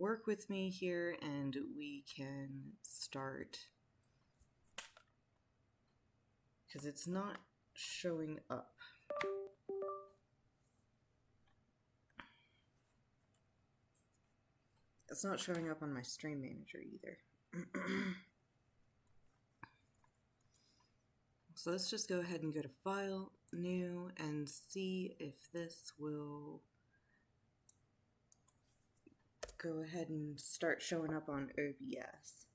work with me here and we can start, because it's not showing up. It's not showing up on my stream manager either. So let's just go ahead and go to File, New, and see if this will go ahead and start showing up on OBS.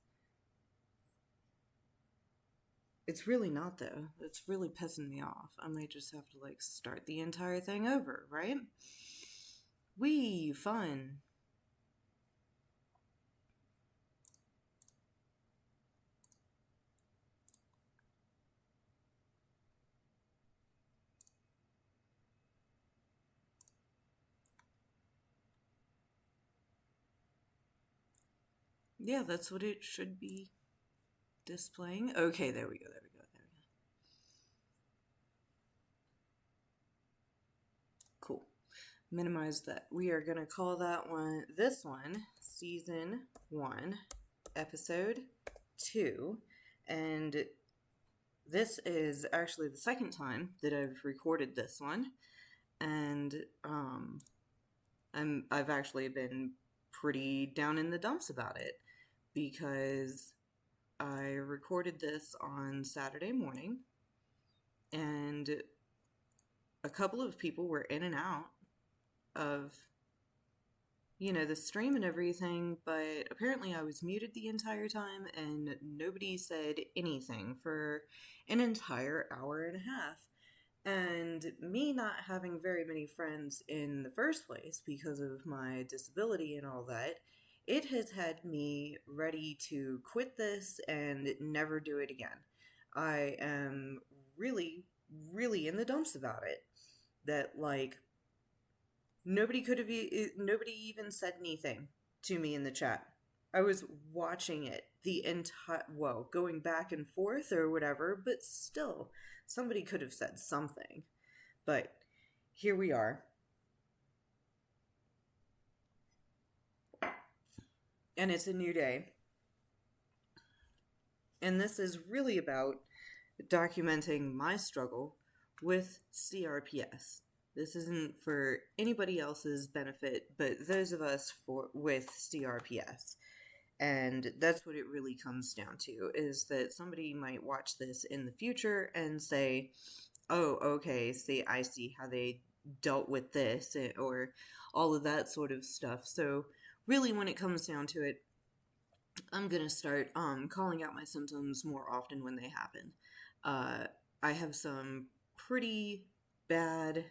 It's really not, though. It's really pissing me off. I might just have to, like, start the entire thing over, right? Wee, fun. Yeah, that's what it should be displaying. Okay, there we go. Cool. Minimize that. We are going to call this one, Season 1, Episode 2. And this is actually the second time that I've recorded this one. And I've actually been pretty down in the dumps about it, because I recorded this on Saturday morning, and a couple of people were in and out of, the stream and everything, but apparently I was muted the entire time and nobody said anything for an entire hour and a half. And me not having very many friends in the first place because of my disability and all that, it has had me ready to quit this and never do it again. I am really, really in the dumps about it. That, like, nobody even said anything to me in the chat. I was watching it the entire, going back and forth or whatever, but still, somebody could have said something. But here we are. And it's a new day. And this is really about documenting my struggle with CRPS. This isn't for anybody else's benefit, but those of us with CRPS. And that's what it really comes down to, is that somebody might watch this in the future and say, oh, okay, see, I see how they dealt with this, or all of that sort of stuff. So really, when it comes down to it, I'm going to start calling out my symptoms more often when they happen. I have some pretty bad...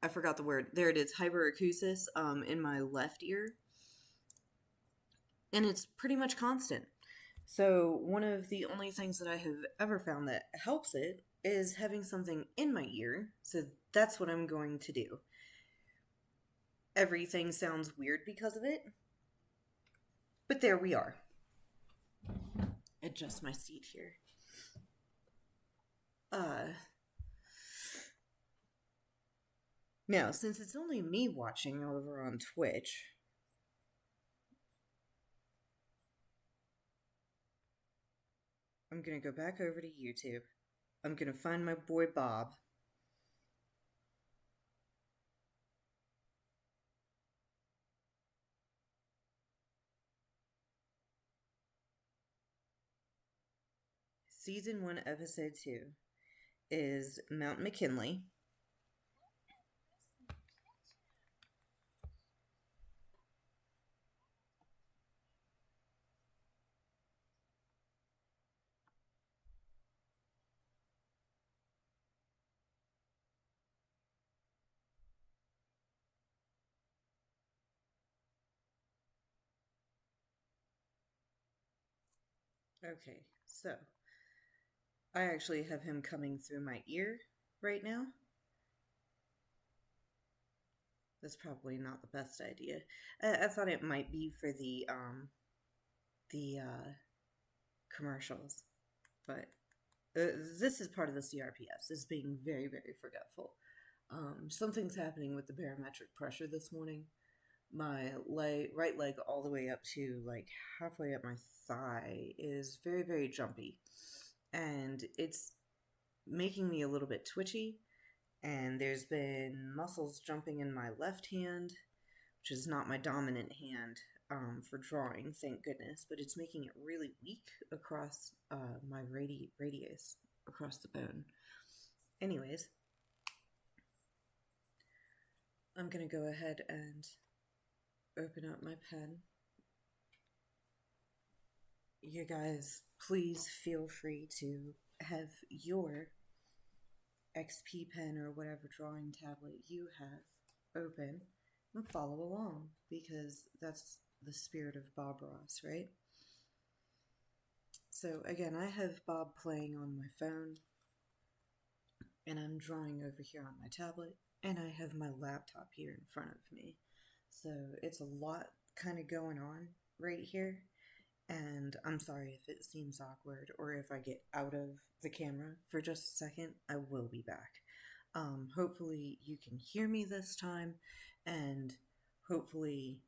I forgot the word. There it is, hyperacusis in my left ear. And it's pretty much constant. So one of the only things that I have ever found that helps it is having something in my ear. So that's what I'm going to do. Everything sounds weird because of it. But there we are. Adjust my seat here. Now, since it's only me watching over on Twitch, I'm going to go back over to YouTube. I'm going to find my boy Bob. Season 1, Episode 2 is Mount McKinley. Okay, so I actually have him coming through my ear right now. That's probably not the best idea. I thought it might be for the commercials, but this is part of the CRPS, is being very, very forgetful. Something's happening with the barometric pressure this morning. My right leg, all the way up to like halfway up my thigh, is very, very jumpy. And it's making me a little bit twitchy. And there's been muscles jumping in my left hand, which is not my dominant hand for drawing, thank goodness, but it's making it really weak across my radius, across the bone. Anyways, I'm going to go ahead and open up my pen. You guys, please feel free to have your XP pen or whatever drawing tablet you have open and follow along, because that's the spirit of Bob Ross, right? So again, I have Bob playing on my phone, and I'm drawing over here on my tablet, and I have my laptop here in front of me. So it's a lot kind of going on right here, and I'm sorry if it seems awkward or if I get out of the camera for just a second. I will be back. Hopefully you can hear me this time, and hopefully,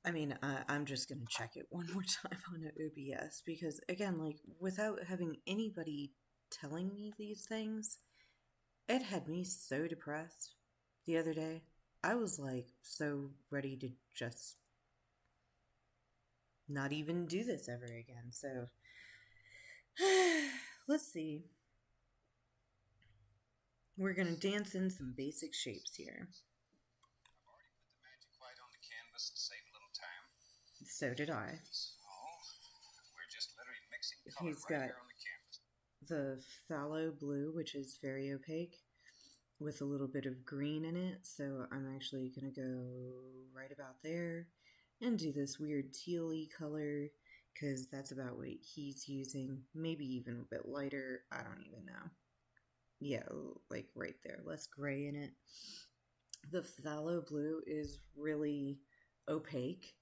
I'm just going to check it one more time on OBS, because again, like, without having anybody telling me these things, it had me so depressed the other day. I was like so ready to just not even do this ever again. So let's see. We're going to dance in some basic shapes here. I've already put the magic white on the canvas to save a little time. So did I. So we're just literally mixing color He's right got here on the canvas. the phthalo blue, which is very opaque, with a little bit of green in it. So I'm actually going to go right about there and do this weird tealy color, because that's about what he's using. Maybe even a bit lighter. I don't even know. Yeah, like right there. Less gray in it. The phthalo blue is really opaque.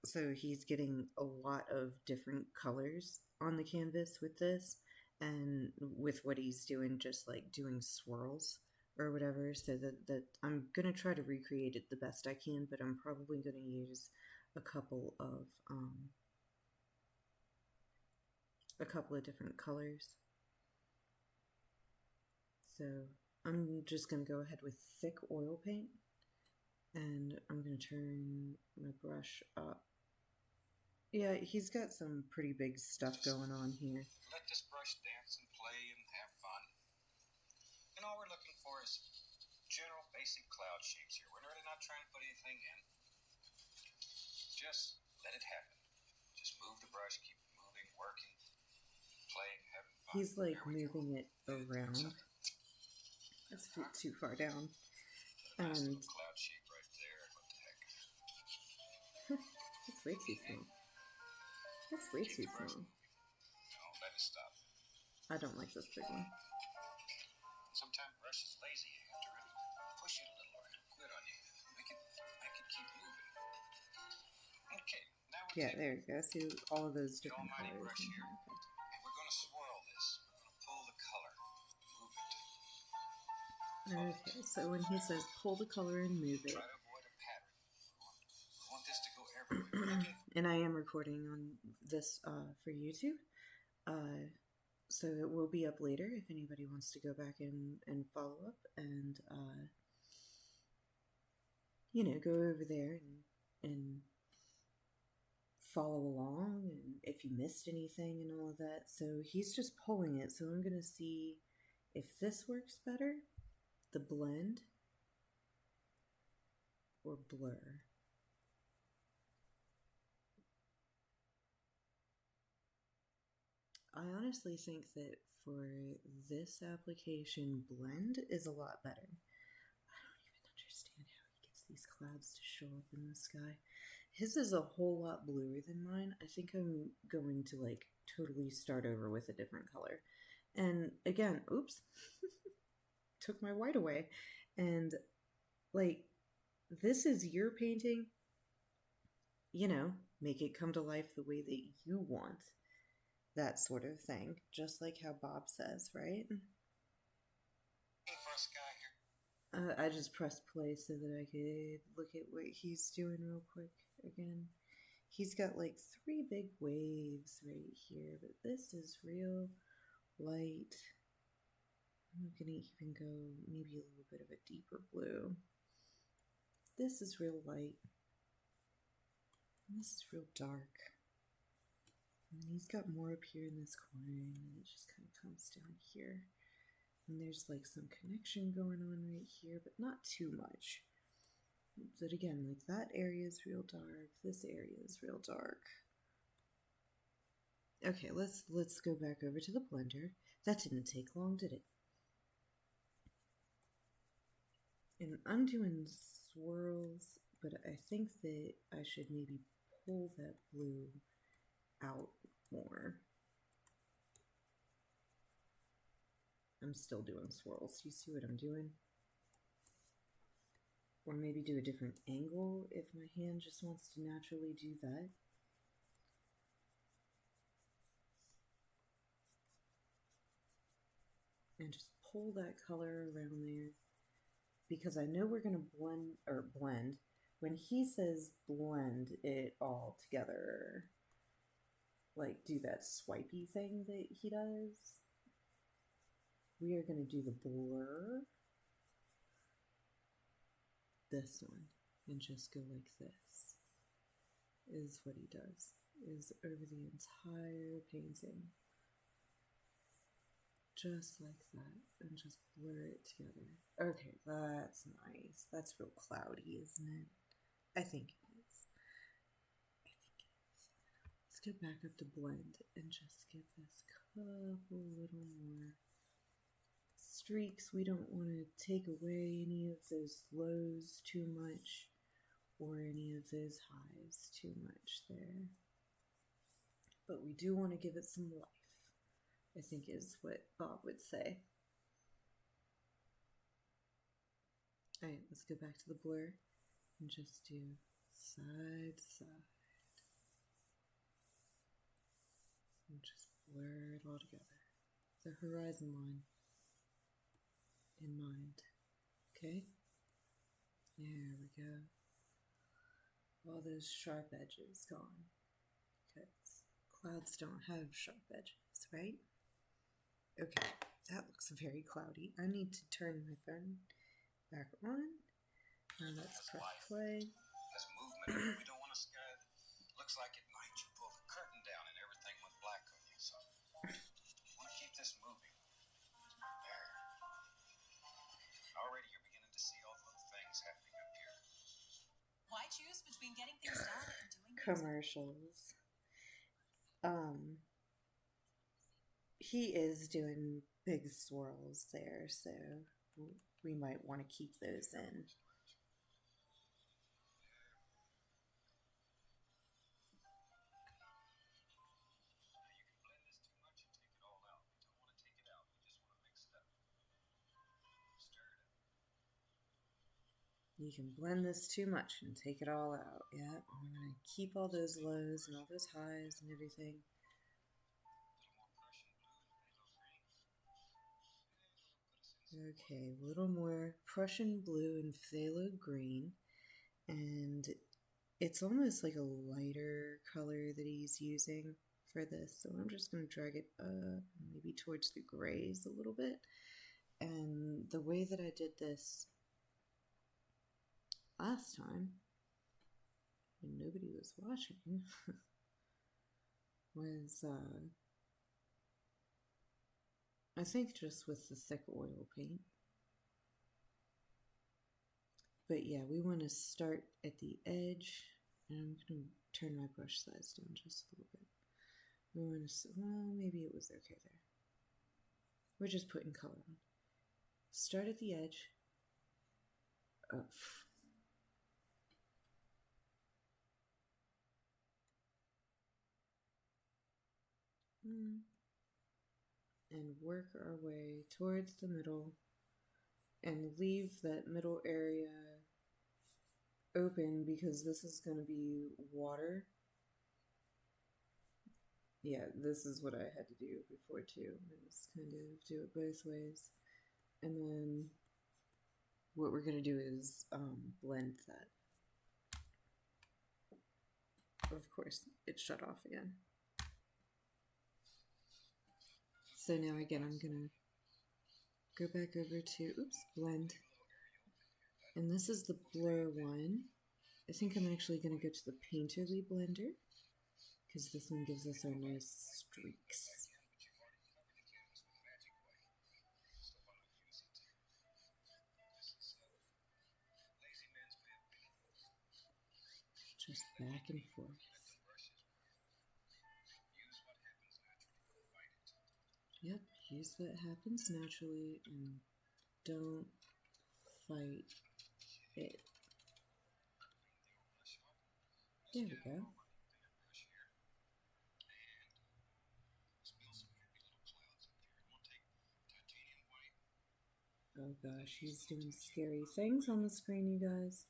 So he's getting a lot of different colors on the canvas with this, and with what he's doing, just like doing swirls or whatever. So that I'm gonna try to recreate it the best I can, but I'm probably gonna use a couple of different colors. So I'm just gonna go ahead with thick oil paint, and I'm gonna turn my brush up. Yeah, he's got some pretty big stuff going on here. Let this brush dance and play and have fun. And all we're looking for is general basic cloud shapes here. We're really not trying to put anything in. Just let it happen. Just move the brush, keep it moving, working, playing, having fun. He's like moving it around. That's too far down. Nice little cloud shape right there. What the heck? That's way too small. That's way too small. No, let it stop. I don't like this big one. Sometimes brush is lazy. You have to really push it a little or it'll quit on you. Make it keep moving. Okay, now we're there you go. See all of those different almighty colors. Brush here. And we're going to swirl this. We're going to pull the color. Move it. Okay, so when he says pull the color and move it. Try to avoid a pattern. We want this to go everywhere. And I am recording on this for YouTube. So it will be up later if anybody wants to go back and follow up and, go over there and follow along, and if you missed anything and all of that. So he's just pulling it. So I'm going to see if this works better, the blend or blur. I honestly think that for this application, blend is a lot better. I don't even understand how he gets these clouds to show up in the sky. His is a whole lot bluer than mine. I think I'm going to like totally start over with a different color. And again, oops, took my white away. And like, this is your painting. Make it come to life the way that you want. That sort of thing, just like how Bob says, right? For a sky here? I just pressed play so that I could look at what he's doing real quick again. He's got like 3 big waves right here, but this is real light. I'm gonna even go maybe a little bit of a deeper blue. This is real light. And this is real dark. And he's got more up here in this corner, and then it just kind of comes down here. And there's like some connection going on right here, but not too much. But again, like that area is real dark. This area is real dark. Okay, let's go back over to the blender. That didn't take long, did it? And I'm doing swirls, but I think that I should maybe pull that blue out more. I'm still doing swirls. You see what I'm doing? Or maybe do a different angle if my hand just wants to naturally do that. And just pull that color around there. Because I know we're going to blend. When he says blend it all together, like do that swipey thing that he does, we are going to do the blur, this one, and just go like this, is what he does, is over the entire painting. Just like that, and just blur it together. Okay, that's nice. That's real cloudy, isn't it? I think it is. Let's get back up to blend and just give this couple little more streaks. We don't want to take away any of those lows too much or any of those highs too much there. But we do want to give it some life, I think is what Bob would say. Alright, let's go back to the blur and just do side to side. And just blur it all together. The horizon line in mind. Okay? There we go. All those sharp edges gone. Because clouds don't have sharp edges, right? Okay, that looks very cloudy. I need to turn my phone back on. And let's press play. There's movement. We don't want a sky that looks like at night you pulled the curtain down and everything went black on you. So we want to keep this moving. There. Already you're beginning to see all the little things happening up here. Why choose between getting things done and doing Commercials. He is doing big swirls there, so we might want to keep those in. You can blend this too much and take it all out. Yeah, I'm going to keep all those lows and all those highs and everything. Okay, a little more Prussian blue and phthalo green. And it's almost like a lighter color that he's using for this. So I'm just going to drag it up, maybe towards the grays a little bit. And the way that I did this last time, when nobody was watching, was I think just with the thick oil paint. But yeah, we want to start at the edge, and I'm going to turn my brush size down just a little bit. We want to, well, maybe it was okay there. We're just putting color on. Start at the edge. And work our way towards the middle and leave that middle area open because this is going to be water. Yeah, this is what I had to do before too. I just kind of do it both ways. And then what we're going to do is blend that. Of course, it shut off again. So now again, I'm going to go back over to, blend. And this is the blur one. I think I'm actually going to go to the painterly blender because this one gives us our nice streaks. Just back and forth. Yep, use what happens naturally and don't fight it. There we go. Oh gosh, he's doing scary things on the screen, you guys.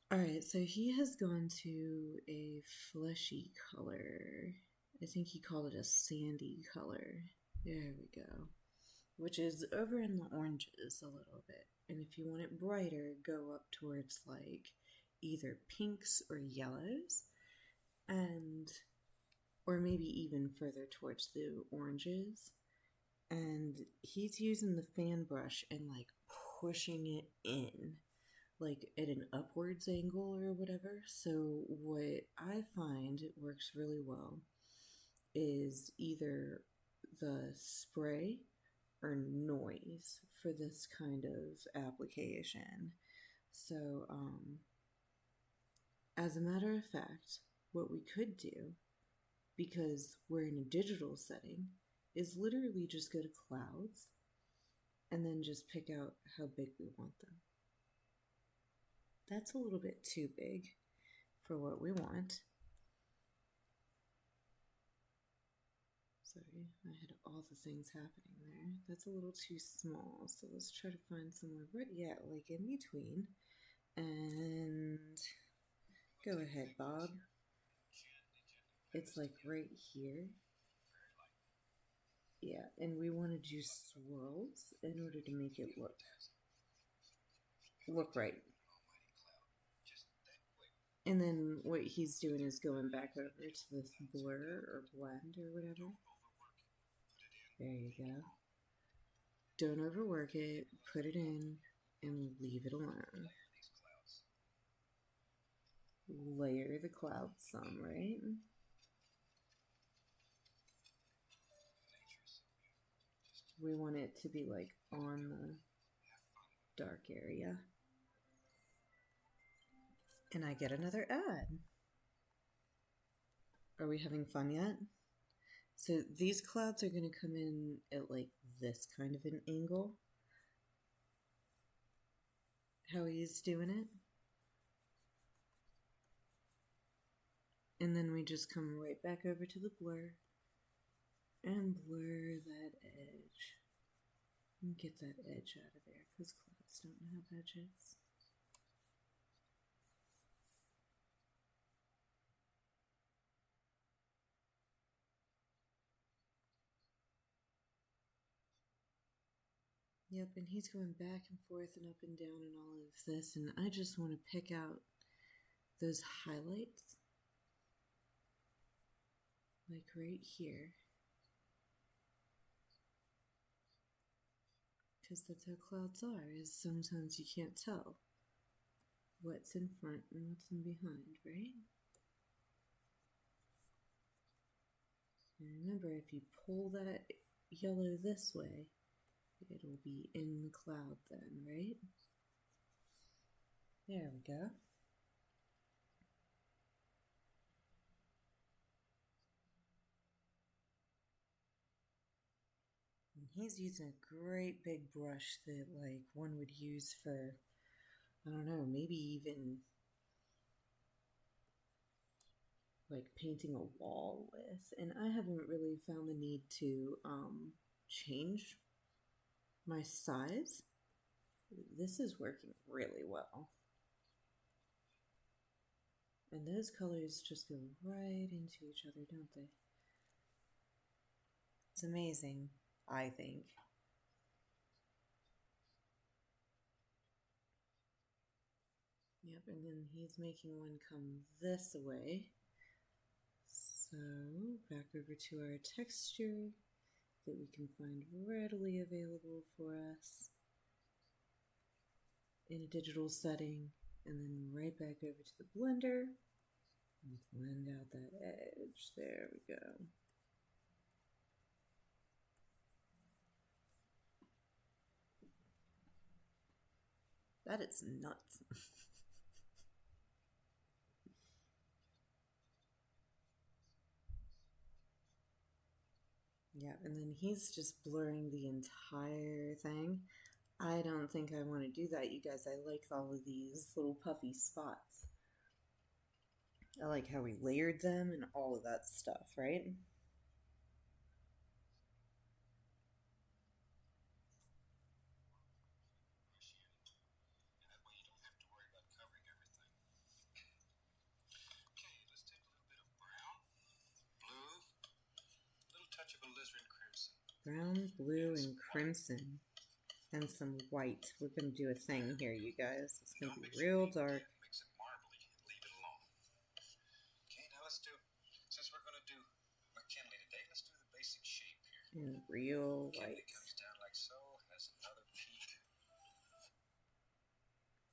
Alright, so he has gone to a fleshy color. I think he called it a sandy color. There we go. Which is over in the oranges a little bit. And if you want it brighter, go up towards like either pinks or yellows. And or maybe even further towards the oranges. And he's using the fan brush and like pushing it in, like at an upwards angle or whatever. So what I find works really well is either the spray or noise for this kind of application. So as a matter of fact, what we could do, because we're in a digital setting, is literally just go to clouds and then just pick out how big we want them. That's a little bit too big for what we want. Sorry, I had all the things happening there. That's a little too small, so let's try to find somewhere right, yeah, like in between. And go ahead, Bob. It's like right here. Yeah, and we want to do swirls in order to make it look right. And then what he's doing is going back over to this blur or blend or whatever. There you go. Don't overwork it, put it in, and leave it alone. Layer the clouds some, right? We want it to be like on the dark area. And I get another ad. Are we having fun yet? So these clouds are going to come in at like this kind of an angle. How he's doing it. And then we just come right back over to the blur and blur that edge. And get that edge out of there because clouds don't have edges. Yep, and he's going back and forth and up and down and all of this, and I just want to pick out those highlights, like right here, because that's how clouds are, is sometimes you can't tell what's in front and what's in behind, right? And remember, if you pull that yellow this way, it'll be in the cloud then, right? There we go. And he's using a great big brush that like one would use for, I don't know, maybe even like painting a wall with, and I haven't really found the need to change my size. This is working really well. And those colors just go right into each other, don't they? It's amazing, I think. Yep, and then he's making one come this way. So, back over to our texture that we can find readily available for us in a digital setting, and then right back over to the blender and blend out that edge. There we go. That is nuts. Yeah, and then he's just blurring the entire thing. I don't think I want to do that, you guys. I like all of these little puffy spots. I like how we layered them and all of that stuff, right? And that way you don't have to worry about covering everything. Okay, let's take a little bit of brown, blue, a little touch of alizarin crimson. Brown, blue, and crimson. And some white. We're going to do a thing here, you guys. It's going to be real dark. Mix it marbly and leave it alone. Okay, now let's do, since we're going to do McKinley today, let's do the basic shape here. And real McKinley white. comes down like so, has another peak.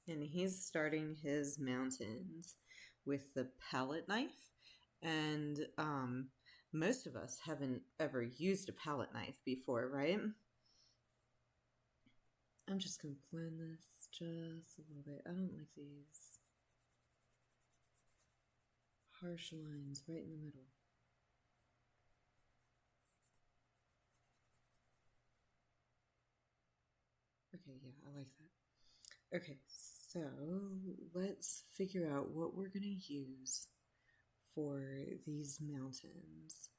And he's starting his mountains with the palette knife. And most of us haven't ever used a palette knife before, right? I'm just going to blend this just a little bit. I don't like these harsh lines right in the middle. Okay, yeah, I like that. Okay, so let's figure out what we're going to use for these mountains.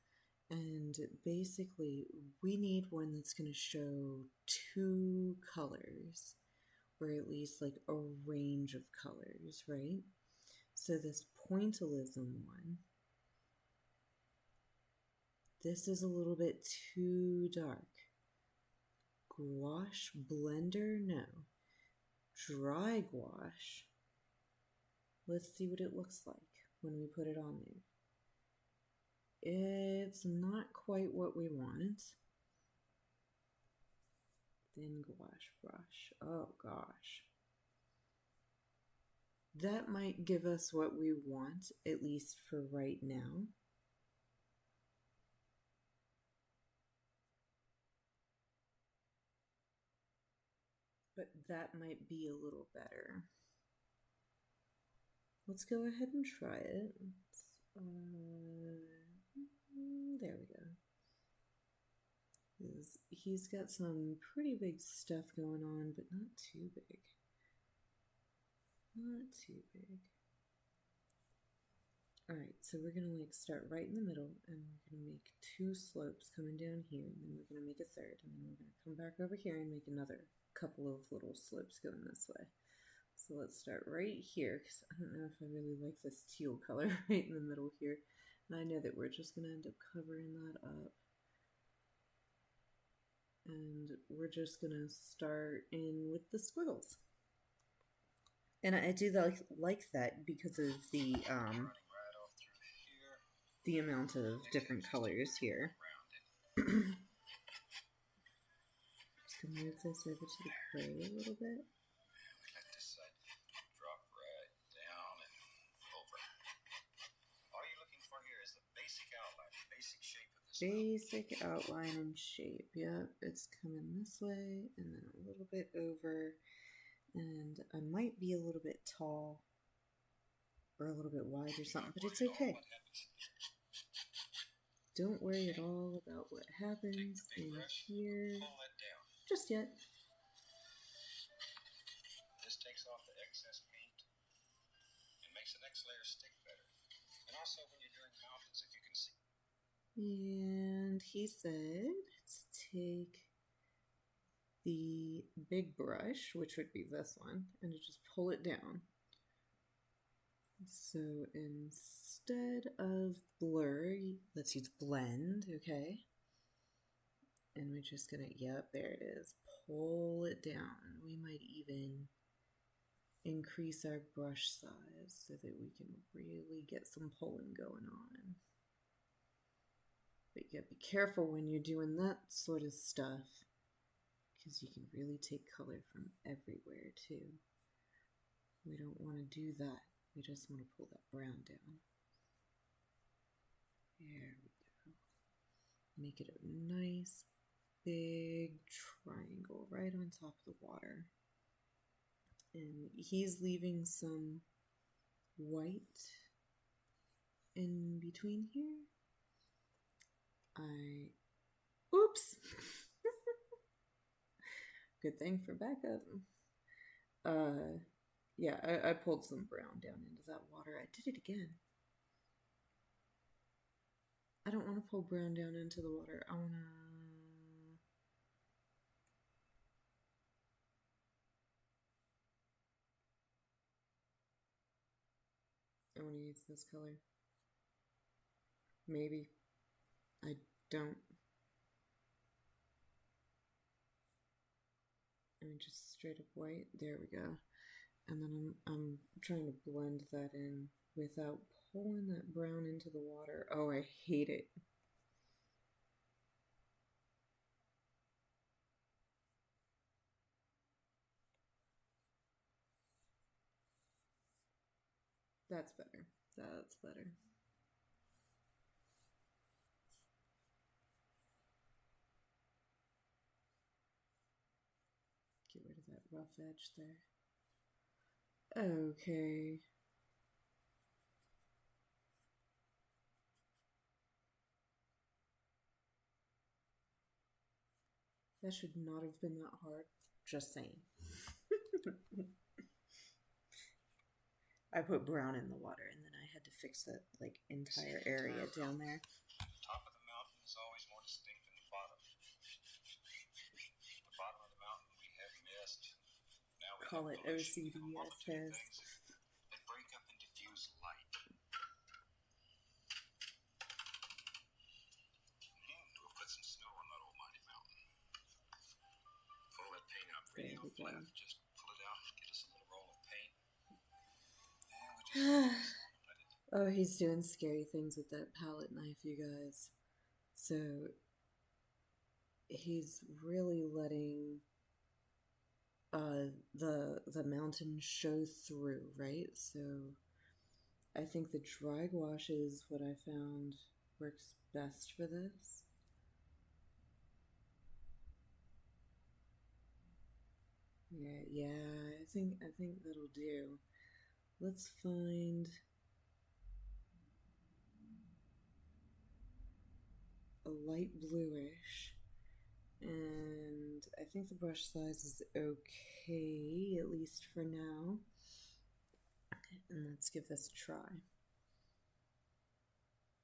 And basically, we need one that's going to show two colors, or at least like a range of colors, right? So this pointillism one, this is a little bit too dark. Gouache blender, no. Dry gouache. Let's see what it looks like when we put it on there. It's not quite what we want. Thin gouache brush. Oh gosh. That might give us what we want, at least for right now. But that might be a little better. Let's go ahead and try it. There we go. He's got some pretty big stuff going on, but not too big. Not too big. Alright, so we're going to like start right in the middle, and we're going to make two slopes coming down here, and then we're going to make a third, and then we're going to come back over here and make another couple of little slopes going this way. So let's start right here, because I don't know if I really like this teal color right in the middle here. And I know that we're just going to end up covering that up. And we're just going to start in with the squiggles. And I do like that because of the amount of different colors here. Just going to move this over to the gray a little bit. Let this side drop right down and over. All you're looking for here is the basic outline, basic shape of this. Basic outline and shape. Yep, it's coming this way and then a little bit over. And I might be a little bit tall or a little bit wide or something, but it's okay. Don't worry at all about what happens in here just yet. This takes off the excess paint and makes the next layer stick better. And also when you're doing And he said to take the big brush, which would be this one, and to just pull it down. So instead of blur, let's use blend, okay? And we're just gonna, yep, there it is. Pull it down. We might even increase our brush size so that we can really get some pulling going on. But you gotta be careful when you're doing that sort of stuff, because you can really take color from everywhere too. We don't want to do that. We just want to pull that brown down. There we go. Make it a nice big triangle right on top of the water. And he's leaving some white in between here. Oops! Good thing for backup. Yeah, I pulled some brown down into that water. I did it again. I don't want to pull brown down into the water. I want to use this color. Maybe. I don't. I mean, just straight up white. There we go. And then I'm trying to blend that in without pulling that brown into the water. Oh, I hate it. That's better. That's better. Get rid of that rough edge there. Okay. That should not have been that hard. Just saying. I put brown in the water and then I had to fix that like entire area down there. The top of the mountain is always more distinct than the bottom. The bottom of the mountain we have mist. Now we Call have it pollution. OCD, We have a I multitude of suppose. things that break up and diffuse light. We'll put some snow on that old mighty mountain. Pull that paint out pretty There we go. flat. Just pull it out, get us a little roll of paint. And we'll just let it. Oh, he's doing scary things with that palette knife, you guys. So he's really letting the mountain show through, right? So I think the dry gouache is what I found works best for this. Yeah, I think that'll do. Let's find a light bluish. And I think the brush size is okay, at least for now. And let's give this a try.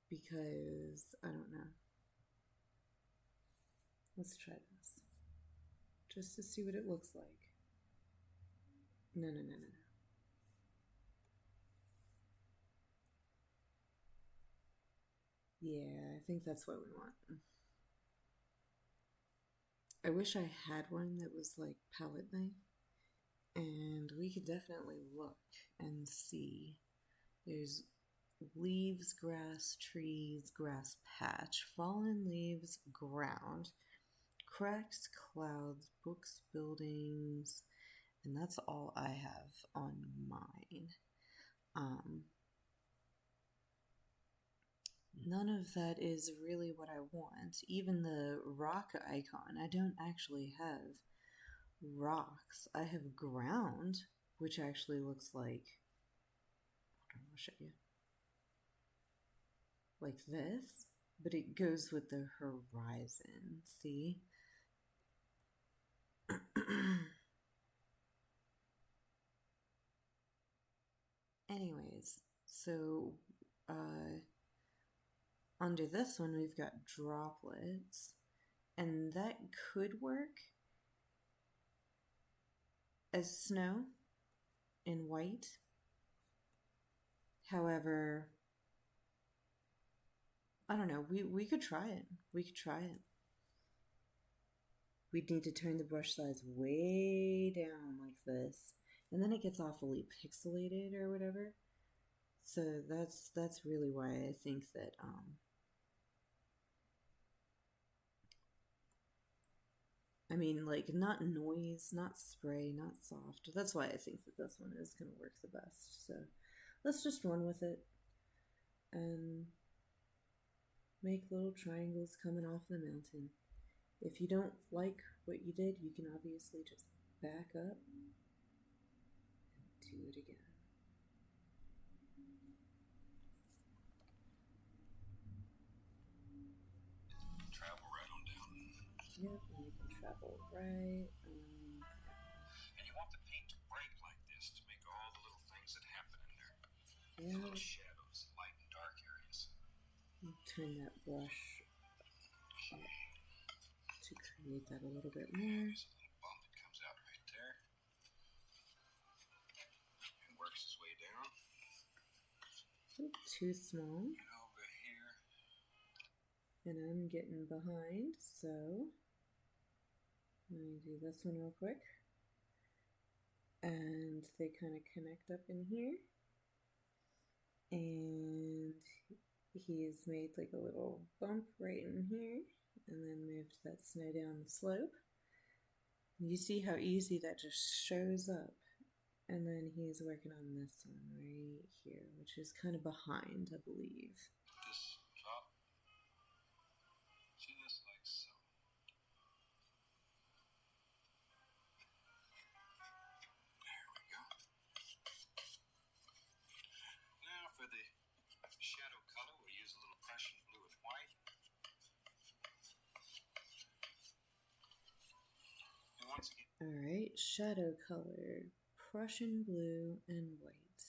Because, I don't know. Let's try this. Just to see what it looks like. No. Yeah, I think that's what we want. I wish I had one that was like palette knife. And we could definitely look and see. There's leaves, grass, trees, grass patch, fallen leaves, ground, cracks, clouds, books, buildings, and that's all I have on mine. None of that is really what I want. Even the rock icon, I don't actually have rocks. I have ground, which actually looks like, I'll show you, like this, but it goes with the horizon, see? Anyways, so under this one, we've got droplets, and that could work as snow in white. However, I don't know. We could try it. We could try it. We'd need to turn the brush size way down like this, and then it gets awfully pixelated or whatever. So that's really why I think that I mean, like, not noise, not spray, not soft. That's why I think that this one is going to work the best. So let's just run with it and make little triangles coming off the mountain. If you don't like what you did, you can obviously just back up and do it again. Travel right on down. Yep, and you can travel right. And you want the paint to break like this to make all the little things that happen in there. The Yeah. little shadows, light and dark areas. Turn that brush up to create that a little bit more. There's a little bump that comes out right there. And works its way down. Oop, too small. And over here. And I'm getting behind, so let me do this one real quick. And they kind of connect up in here. And he's made like a little bump right in here, and then moved that snow down the slope. You see how easy that just shows up. And then he's working on this one right here, which is kind of behind, I believe. This drop just like so. There we go. Now for the shadow color, we'll use a little Prussian blue and white. And once again, Alright, shadow color, Prussian blue and white.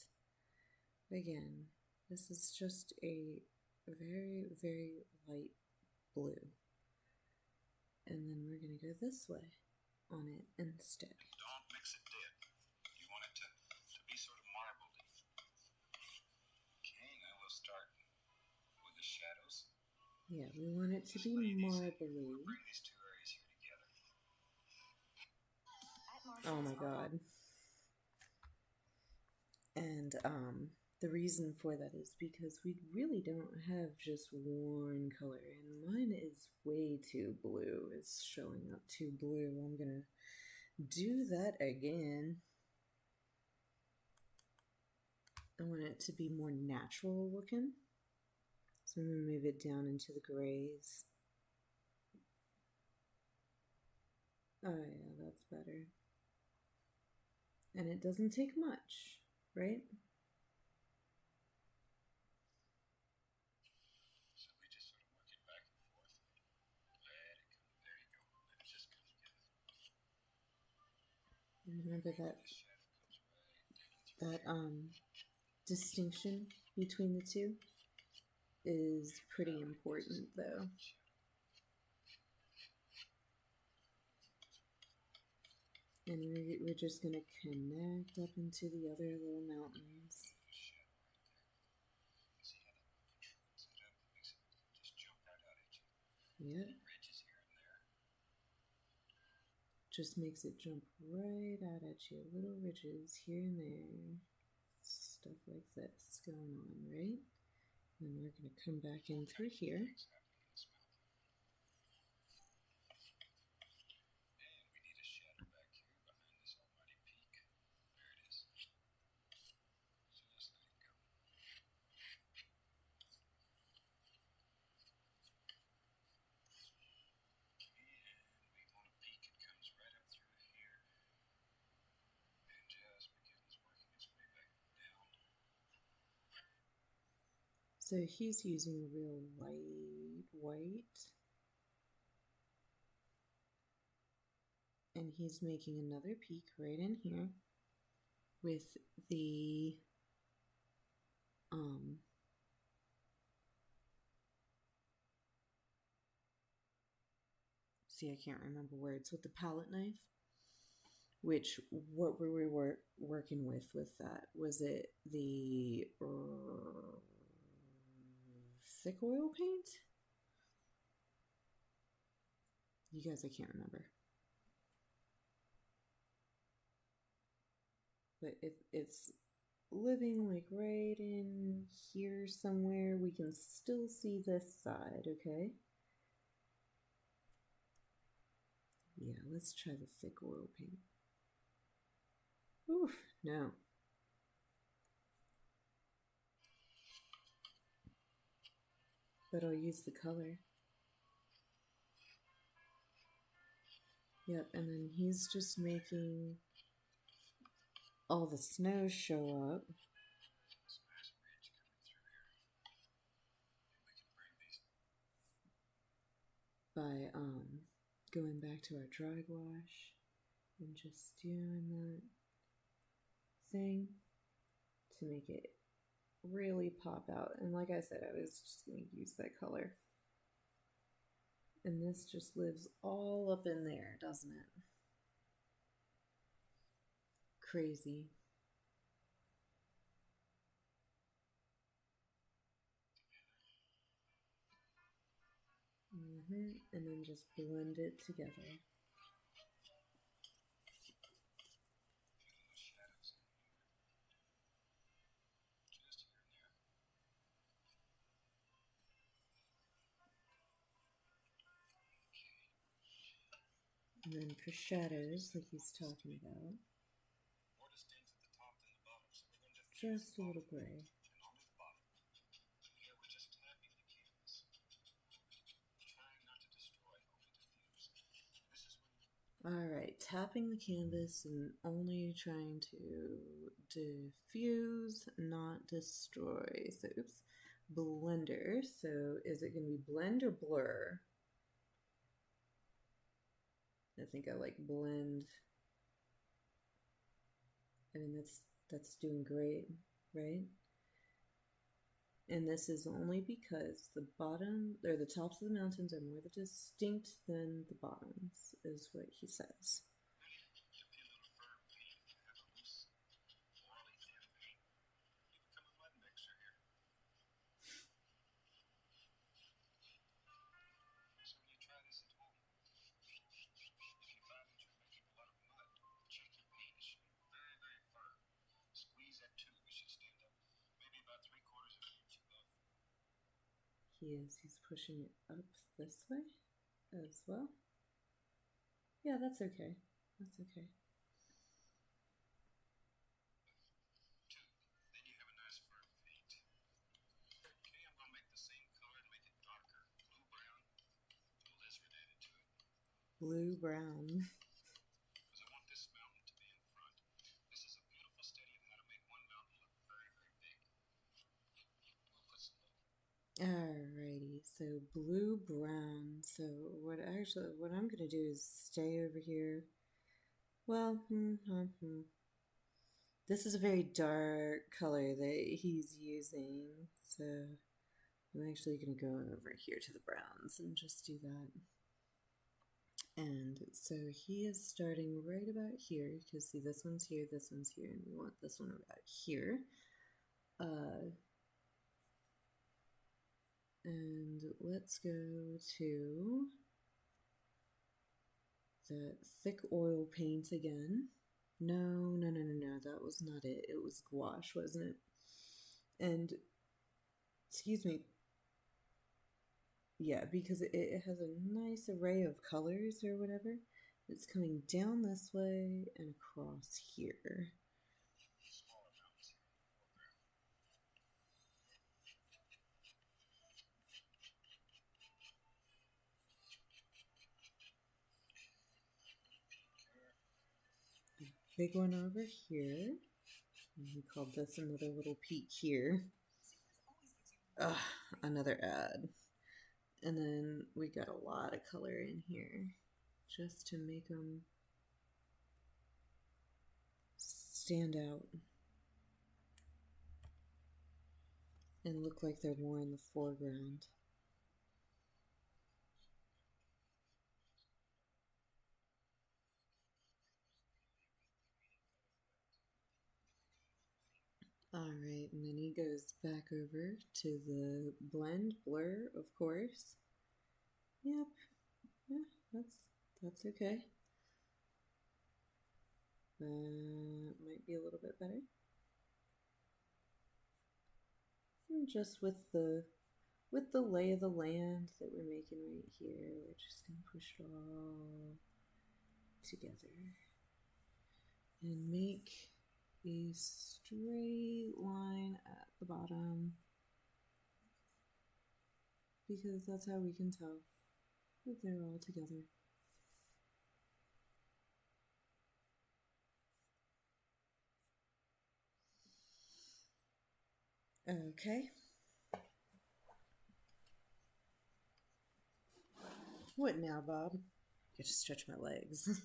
Again, this is just a very, very light blue. And then we're going to go this way on it instead. don't mix it dead. You want it to be sort of marbly. Okay, now we'll start with the shadows. Yeah, we want it to Just be lay these in. marbly. We'll bring these two areas here together. Oh my god. And the reason for that is because we really don't have just one color, and mine is way too blue. It's showing up too blue. I'm gonna do that again. I want it to be more natural looking, so I'm gonna move it down into the grays. Oh yeah, that's better. And it doesn't take much, right? So we just sort of work it back and forth. Let it come. There you go. Let it just come together. And remember that This shadow comes right down through that distinction between the two is pretty important, though. And we're just going to connect up into the other little mountains. See how that protrudes it up? It makes it just jump right out at you. Yep, Ridges here and there. just makes it jump right out at you. Little ridges here and there. Stuff like this going on, right? And we're going to come back in through here. Things happening in this mountain. And we need a shadow back here behind this almighty peak. There it is. Just let it go. And we want a peak that comes right up through here. And just begins working its way back down. So he's using real light white. And he's making another peak right in here with the see, I can't remember where it's with the palette knife. Which, what were we working with that? Was it the thick oil paint? You guys, I can't remember. But it's living like right in here somewhere. We can still see this side, okay? Yeah, let's try the thick oil paint. Oof, no. But I'll use the color. Yep, and then he's just making all the snow show up. By going back to our dry wash and just doing that thing to make it really pop out. And like I said, I was just going to use that color. And this just lives all up in there, doesn't it? Crazy. And then just blend it together. And then for shadows, like he's talking about, just a little gray. Alright, tapping the canvas and only trying to diffuse, not destroy. So, oops, blender. So, is it going to be blend or blur? I think I like blend. I mean, that's doing great, right? And this is only because the bottom, or the tops of the mountains are more distinct than the bottoms, is what he says. He's pushing it up this way as well. Yeah, that's okay. That's okay. Then you have a nice firm paint. Okay, I'm going to make the same color to make it darker. Blue brown, a little lizard added to it. Blue brown. Because I want this mountain to be in front. This is a beautiful study of how to make one mountain look very, very big. We'll put some little. Alrighty, so blue brown. So what I'm gonna do is stay over here. Well, this is a very dark color that he's using, so I'm actually gonna go over here to the browns and just do that. And so he is starting right about here, because see, this one's here, and we want this one about here. And let's go to the thick oil paint again. No, that was not it. It was gouache, wasn't it? And, excuse me, yeah, because it has a nice array of colors or whatever. It's coming down this way and across here. Big one over here. And we called this another little peak here. Ugh, another ad. And then we got a lot of color in here just to make them stand out and look like they're more in the foreground. Alright, and then he goes back over to the blend blur, of course. Yep, yeah, that's okay. Might be a little bit better. And just with the lay of the land that we're making right here, we're just gonna push it all together and make a straight line at the bottom, because that's how we can tell that they're all together. Okay. What now, Bob? I get to stretch my legs.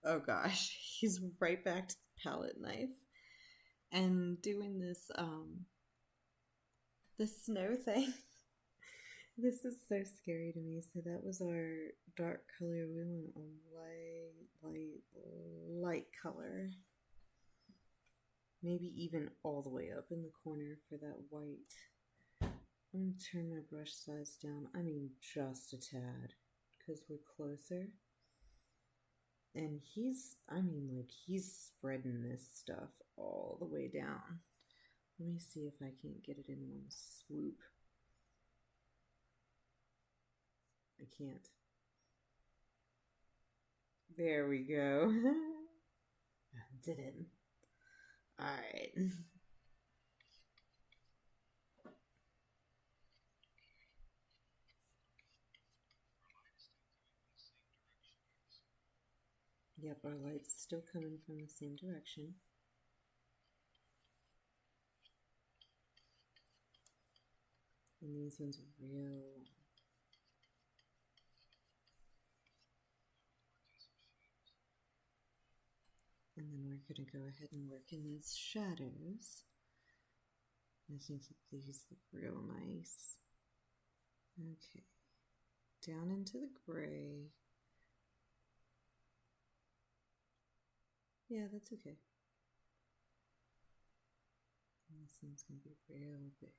Oh gosh, he's right back to the palette knife and doing this snow thing. This is so scary to me. So that was our dark color. We went a light color. Maybe even all the way up in the corner for that white. I'm going to turn my brush size down. I mean, just a tad, because we're closer. And he's spreading this stuff all the way down. Let me see if I can't get it in one swoop. I can't. There we go. Did it. Alright. Yep, our light's still coming from the same direction. And these ones are real. And then we're going to go ahead and work in these shadows. I think that these look real nice. Okay. Down into the gray. Yeah, that's okay. And this one's going to be real big.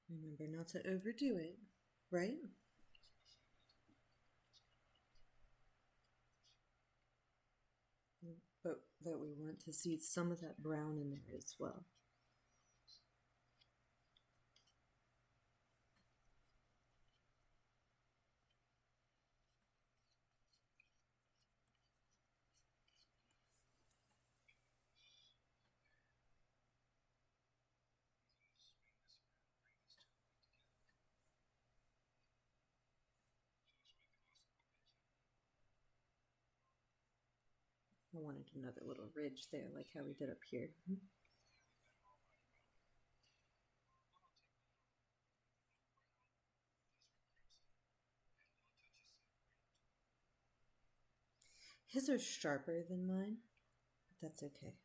Remember not to overdo it, right? But we want to see some of that brown in there as well. I wanted another little ridge there, like how we did up here. His are sharper than mine, but that's okay.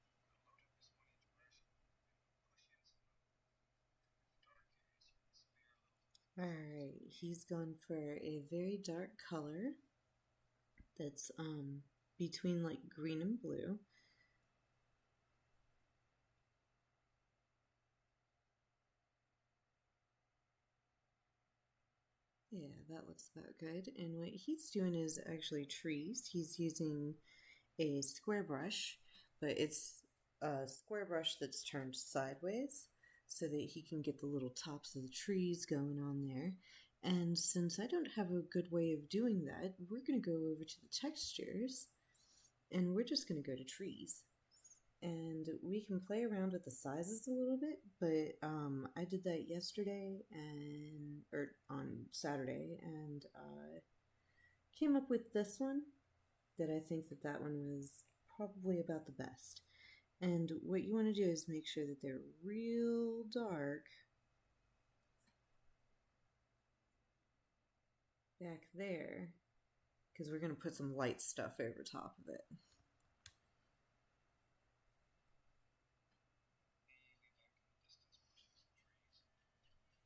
Alright, he's gone for a very dark color that's between like green and blue. Yeah, that looks about good. And what he's doing is actually trees. He's using a square brush, but it's a square brush that's turned sideways so that he can get the little tops of the trees going on there. And since I don't have a good way of doing that, we're going to go over to the textures and we're just going to go to trees. And we can play around with the sizes a little bit, but I did that yesterday or on Saturday, and came up with this one that I think that one was probably about the best. And what you want to do is make sure that they're real dark back there, because we're going to put some light stuff over top of it.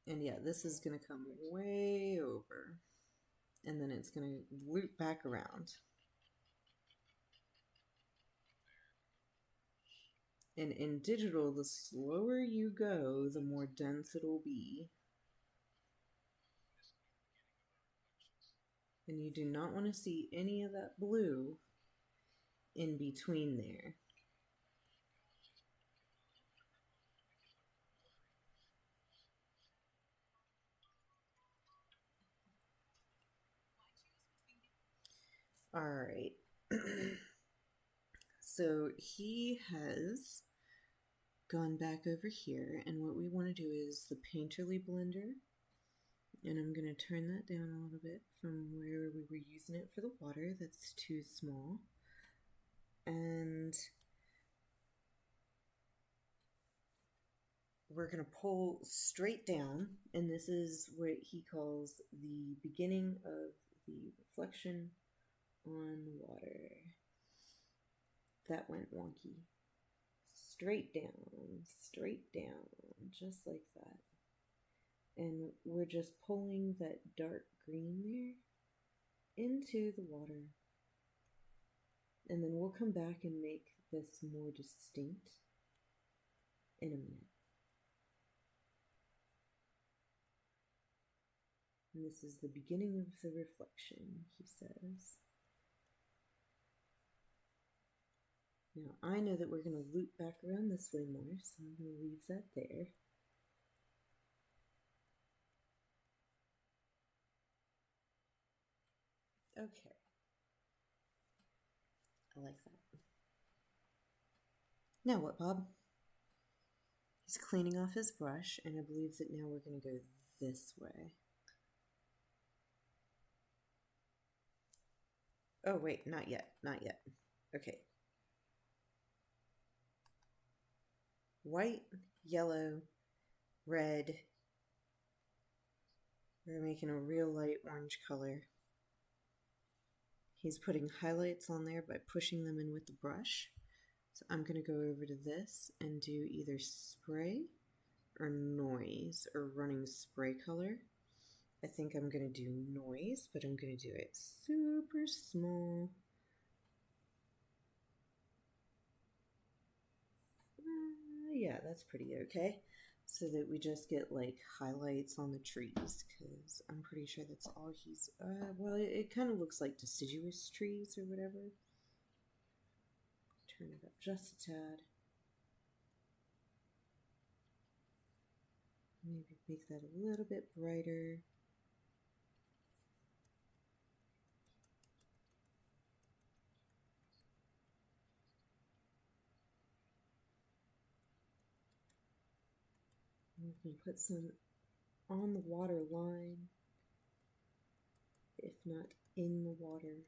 And yeah, this is going to come way over. And then it's going to loop back around. And in digital, the slower you go, the more dense it'll be. And you do not want to see any of that blue in between there. All right. So he has gone back over here, and what we want to do is the painterly blender, and I'm going to turn that down a little bit from where we were using it for the water. That's too small. And we're going to pull straight down, and this is what he calls the beginning of the reflection on the water. That went wonky. Straight down, just like that. And we're just pulling that dark green there into the water. And then we'll come back and make this more distinct in a minute. And this is the beginning of the reflection, he says. Now, I know that we're going to loop back around this way more, so I'm going to leave that there. Okay. I like that. Now what, Bob? He's cleaning off his brush, and I believe that now we're going to go this way. Oh, wait, not yet. Okay. White, yellow, red. We're making a real light orange color. He's putting highlights on there by pushing them in with the brush. So I'm going to go over to this and do either spray or noise or running spray color. I think I'm going to do noise, but I'm going to do it super small. Yeah, that's pretty okay. So that we just get like highlights on the trees, because I'm pretty sure that's all he's, well, it kind of looks like deciduous trees or whatever. Turn it up just a tad. Maybe make that a little bit brighter. We can put some on the water line, if not in the water.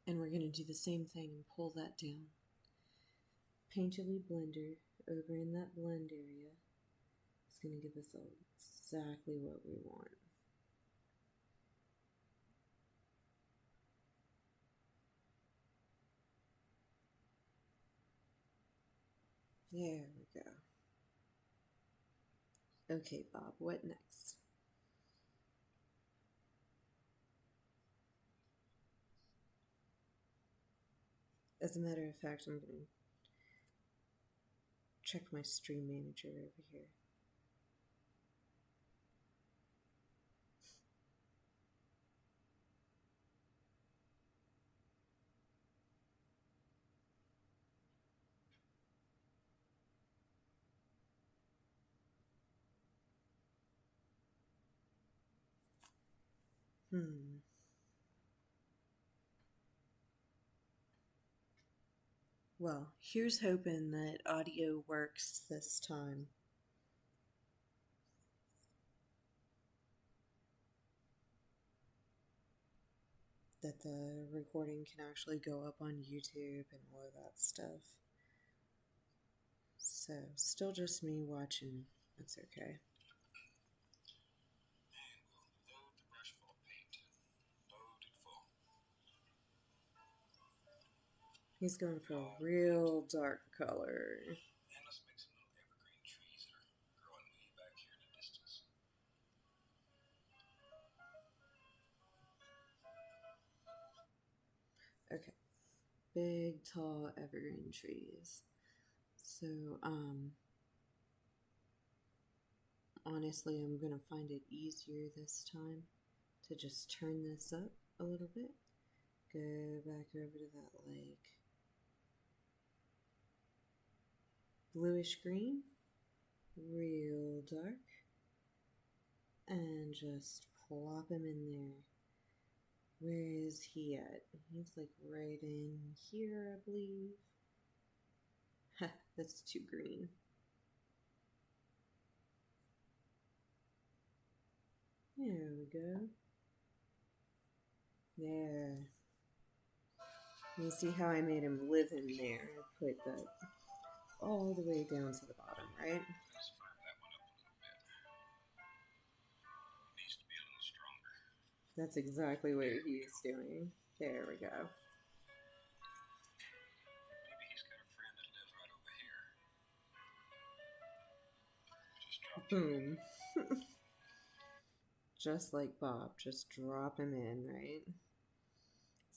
And we're going to do the same thing and pull that down. Painterly blender over in that blend area is going to give us exactly what we want. There we go. Okay, Bob, what next? As a matter of fact, I'm going to check my stream manager over here. Well, here's hoping that audio works this time. That the recording can actually go up on YouTube and all of that stuff. So, still just me watching. That's okay. And we'll load the brush full of paint. Load it full. He's going for a real dark color. And let's make some little evergreen trees that are growing way back here. big, tall evergreen trees. So, honestly, I'm gonna find it easier this time to just turn this up a little bit. Go back over to that lake. Bluish green, real dark, and just plop him in there. Where is he at? He's like right in here, I believe. Ha, that's too green. There we go. There. You see how I made him live in there? I put that all the way down to the bottom, right? Let's firm that one up a little bit. It needs to be a little stronger. That's exactly what he's doing. There we go. Maybe he's got a friend that lives right over here. Just drop him. Boom. Just like Bob, just drop him in, right?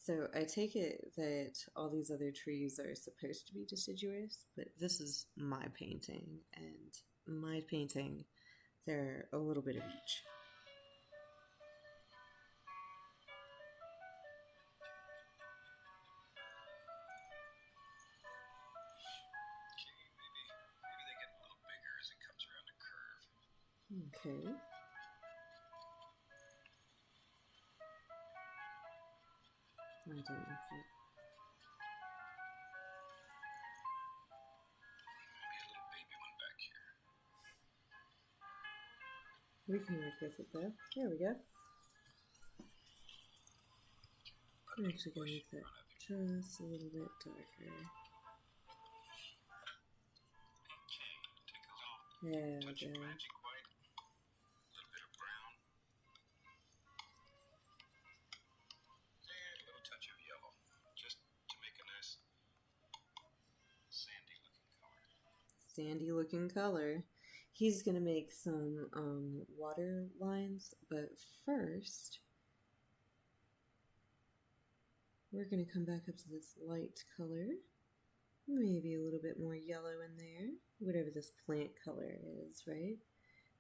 So I take it that all these other trees are supposed to be deciduous, but this is my painting, and my painting, they're a little bit of each. Okay, maybe they get a little bigger as it comes around the curve. Okay. I don't know if that... Maybe a little baby one back here. We can work with it though. There we go. Put a I'm little actually going to bush make in that front of him. just a little bit darker. Okay, take a little There we touch of go. magic white, a little bit of brown, and a little touch of yellow, just to make a nice sandy looking color. Sandy looking color. He's going to make some water lines, but first we're going to come back up to this light color. Maybe a little bit more yellow in there. Whatever this plant color is, right?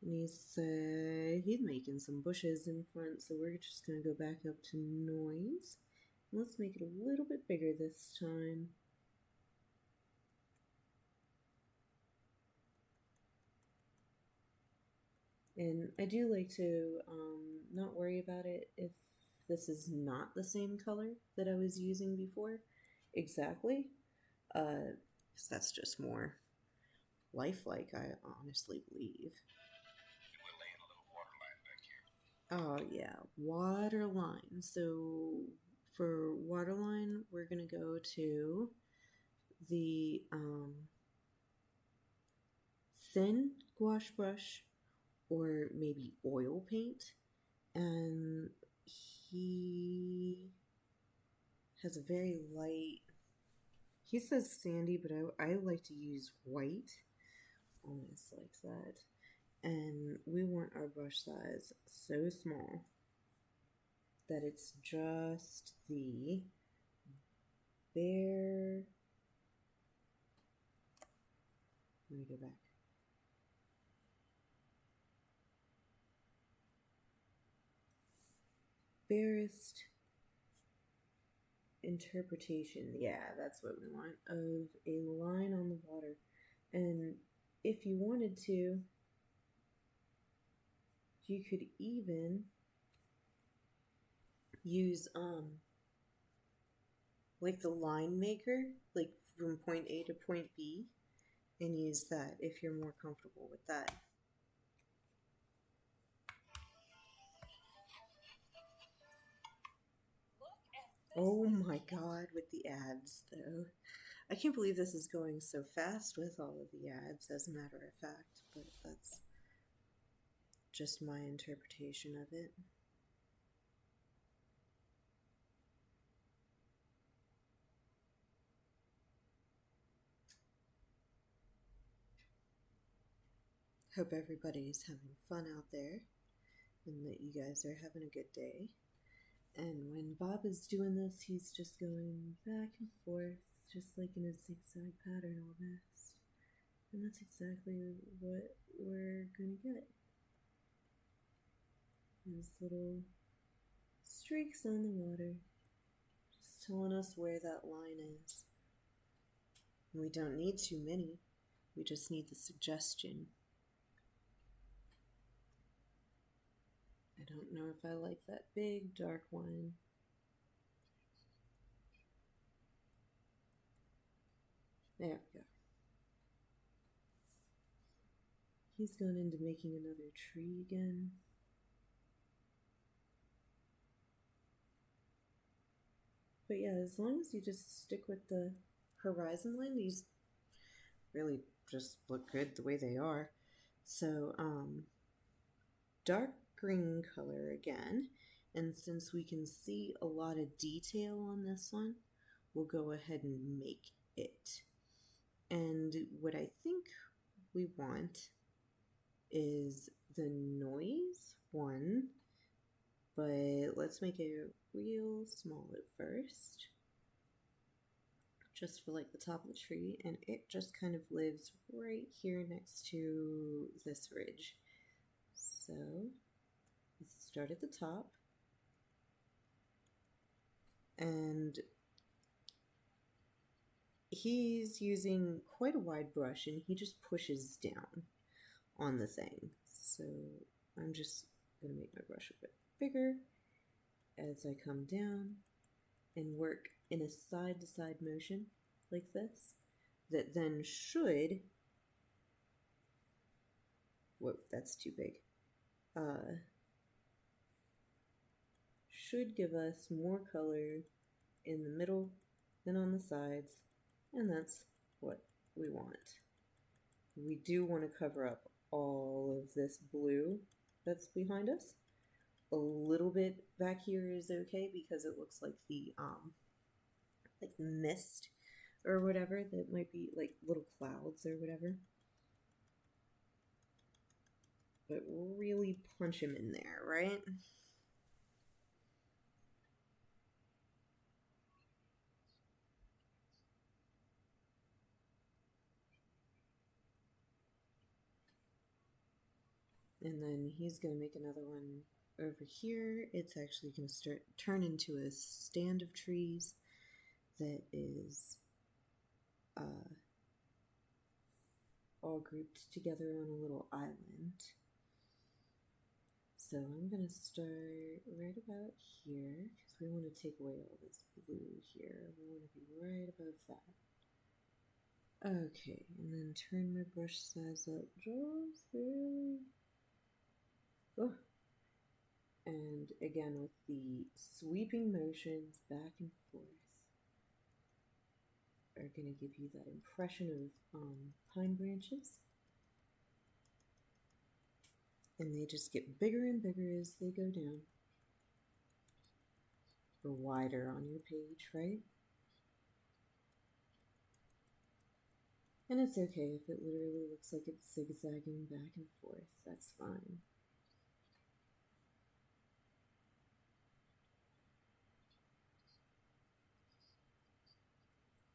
And he's making some bushes in front, so we're just going to go back up to noise. Let's make it a little bit bigger this time. And I do like to not worry about it if this is not the same color that I was using before. Exactly. Because that's just more lifelike, I honestly believe. And we'll lay in a little water line back here. Oh, yeah, water line. So for water line, we're going to go to the thin gouache brush or maybe oil paint. And he has a very light, he says sandy, but I like to use white, almost like that. And we want our brush size so small that it's just the bare, let me go back. Barest interpretation, yeah, that's what we want, of a line on the water. And if you wanted to, you could even use like the line maker, like from point A to point B, and use that if you're more comfortable with that. Oh my god, with the ads though. I can't believe this is going so fast with all of the ads, as a matter of fact, but that's just my interpretation of it. Hope everybody's having fun out there and that you guys are having a good day. And when Bob is doing this, he's just going back and forth, just like in a zigzag pattern almost. And that's exactly what we're going to get. These little streaks on the water, just telling us where that line is. And we don't need too many, we just need the suggestion. I don't know if I like that big dark one. There we go. He's gone into making another tree again. But yeah, as long as you just stick with the horizon line, these really just look good the way they are. So, dark green color again. And since we can see a lot of detail on this one, we'll go ahead and make it. And what I think we want is the noise one, but let's make it real small at first, just for like the top of the tree, and it just kind of lives right here next to this ridge. So let's start at the top, and he's using quite a wide brush and he just pushes down on the thing. So I'm just gonna make my brush a bit bigger as I come down and work in a side to side motion like this, that then should, whoa, that's too big, should give us more color in the middle than on the sides, and that's what we want. We do want to cover up all of this blue that's behind us. A little bit back here is okay because it looks like the mist or whatever, that might be like little clouds or whatever. But really punch him in there, right? And then he's going to make another one over here. It's actually going to turn into a stand of trees that is all grouped together on a little island. So I'm going to start right about here because we want to take away all this blue here. We want to be right above that. Okay, and then turn my brush size up just barely. Oh. And again with the sweeping motions back and forth are going to give you that impression of pine branches. And they just get bigger and bigger as they go down. Or wider on your page, right? And it's okay if it literally looks like it's zigzagging back and forth. That's fine.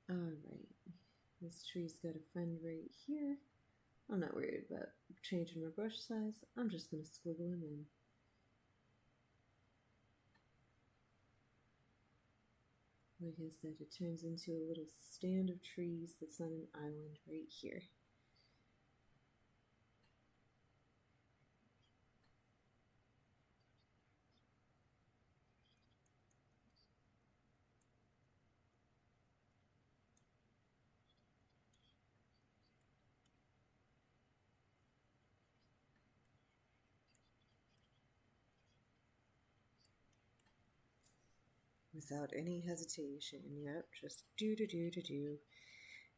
Alright, this tree's got a friend right here. I'm not worried about changing my brush size. I'm just going to squiggle him in. Like I said, it turns into a little stand of trees that's on an island right here. Without any hesitation, yep, just do.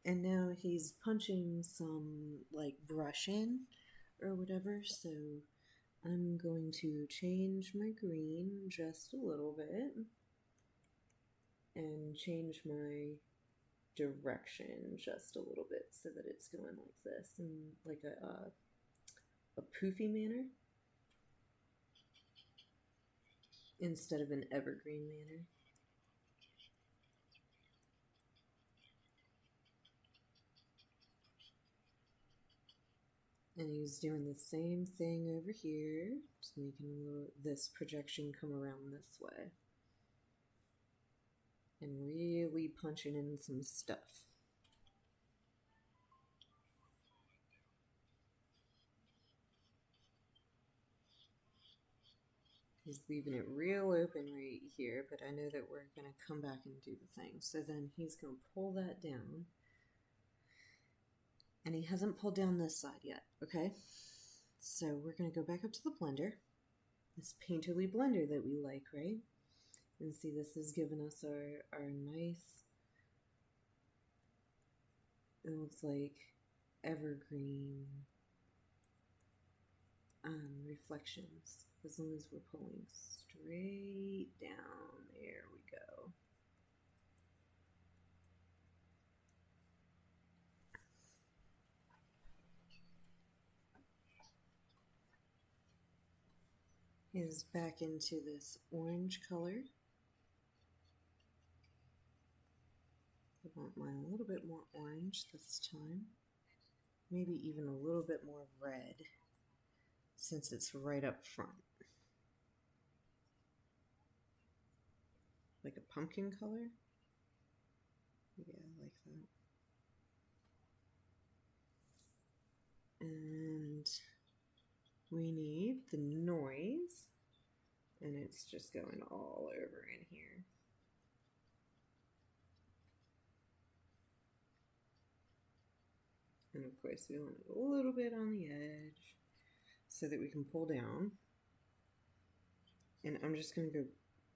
And now he's punching some like brush in or whatever, so I'm going to change my green just a little bit and change my direction just a little bit so that it's going like this in like a poofy manner. instead of an evergreen manner. And he's doing the same thing over here, just making this projection come around this way. And really punching in some stuff. He's leaving it real open right here, but I know that we're going to come back and do the thing. So then he's going to pull that down. And he hasn't pulled down this side yet, okay? So we're going to go back up to the blender. This painterly blender that we like, right? And see, this has given us our nice, it looks like evergreen reflections, as long as we're pulling straight down. There we go. Is back into this orange color. I want mine a little bit more orange this time. Maybe even a little bit more red, since it's right up front. Like a pumpkin color? Yeah, I like that. And we need the noise, and it's just going all over in here. And of course we want it a little bit on the edge so that we can pull down. And I'm just going to go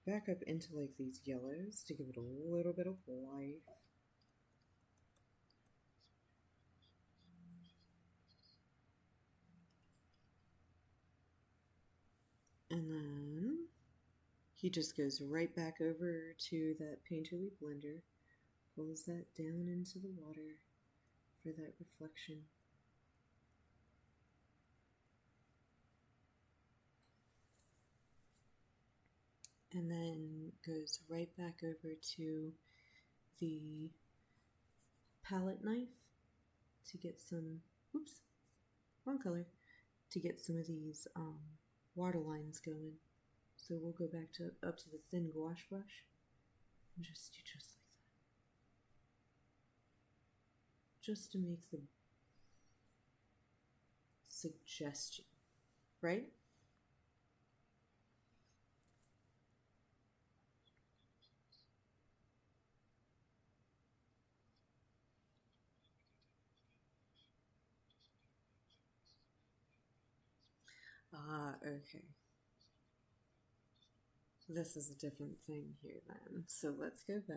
back up into like these yellows to give it a little bit of life. And then he just goes right back over to that painterly blender, pulls that down into the water for that reflection. And then goes right back over to the palette knife to get some, oops, wrong color, to get some of these water lines going. So we'll go back to up to the thin gouache brush and just do just like that. Just to make the suggestion, right? Ah, okay. This is a different thing here then. So let's go back.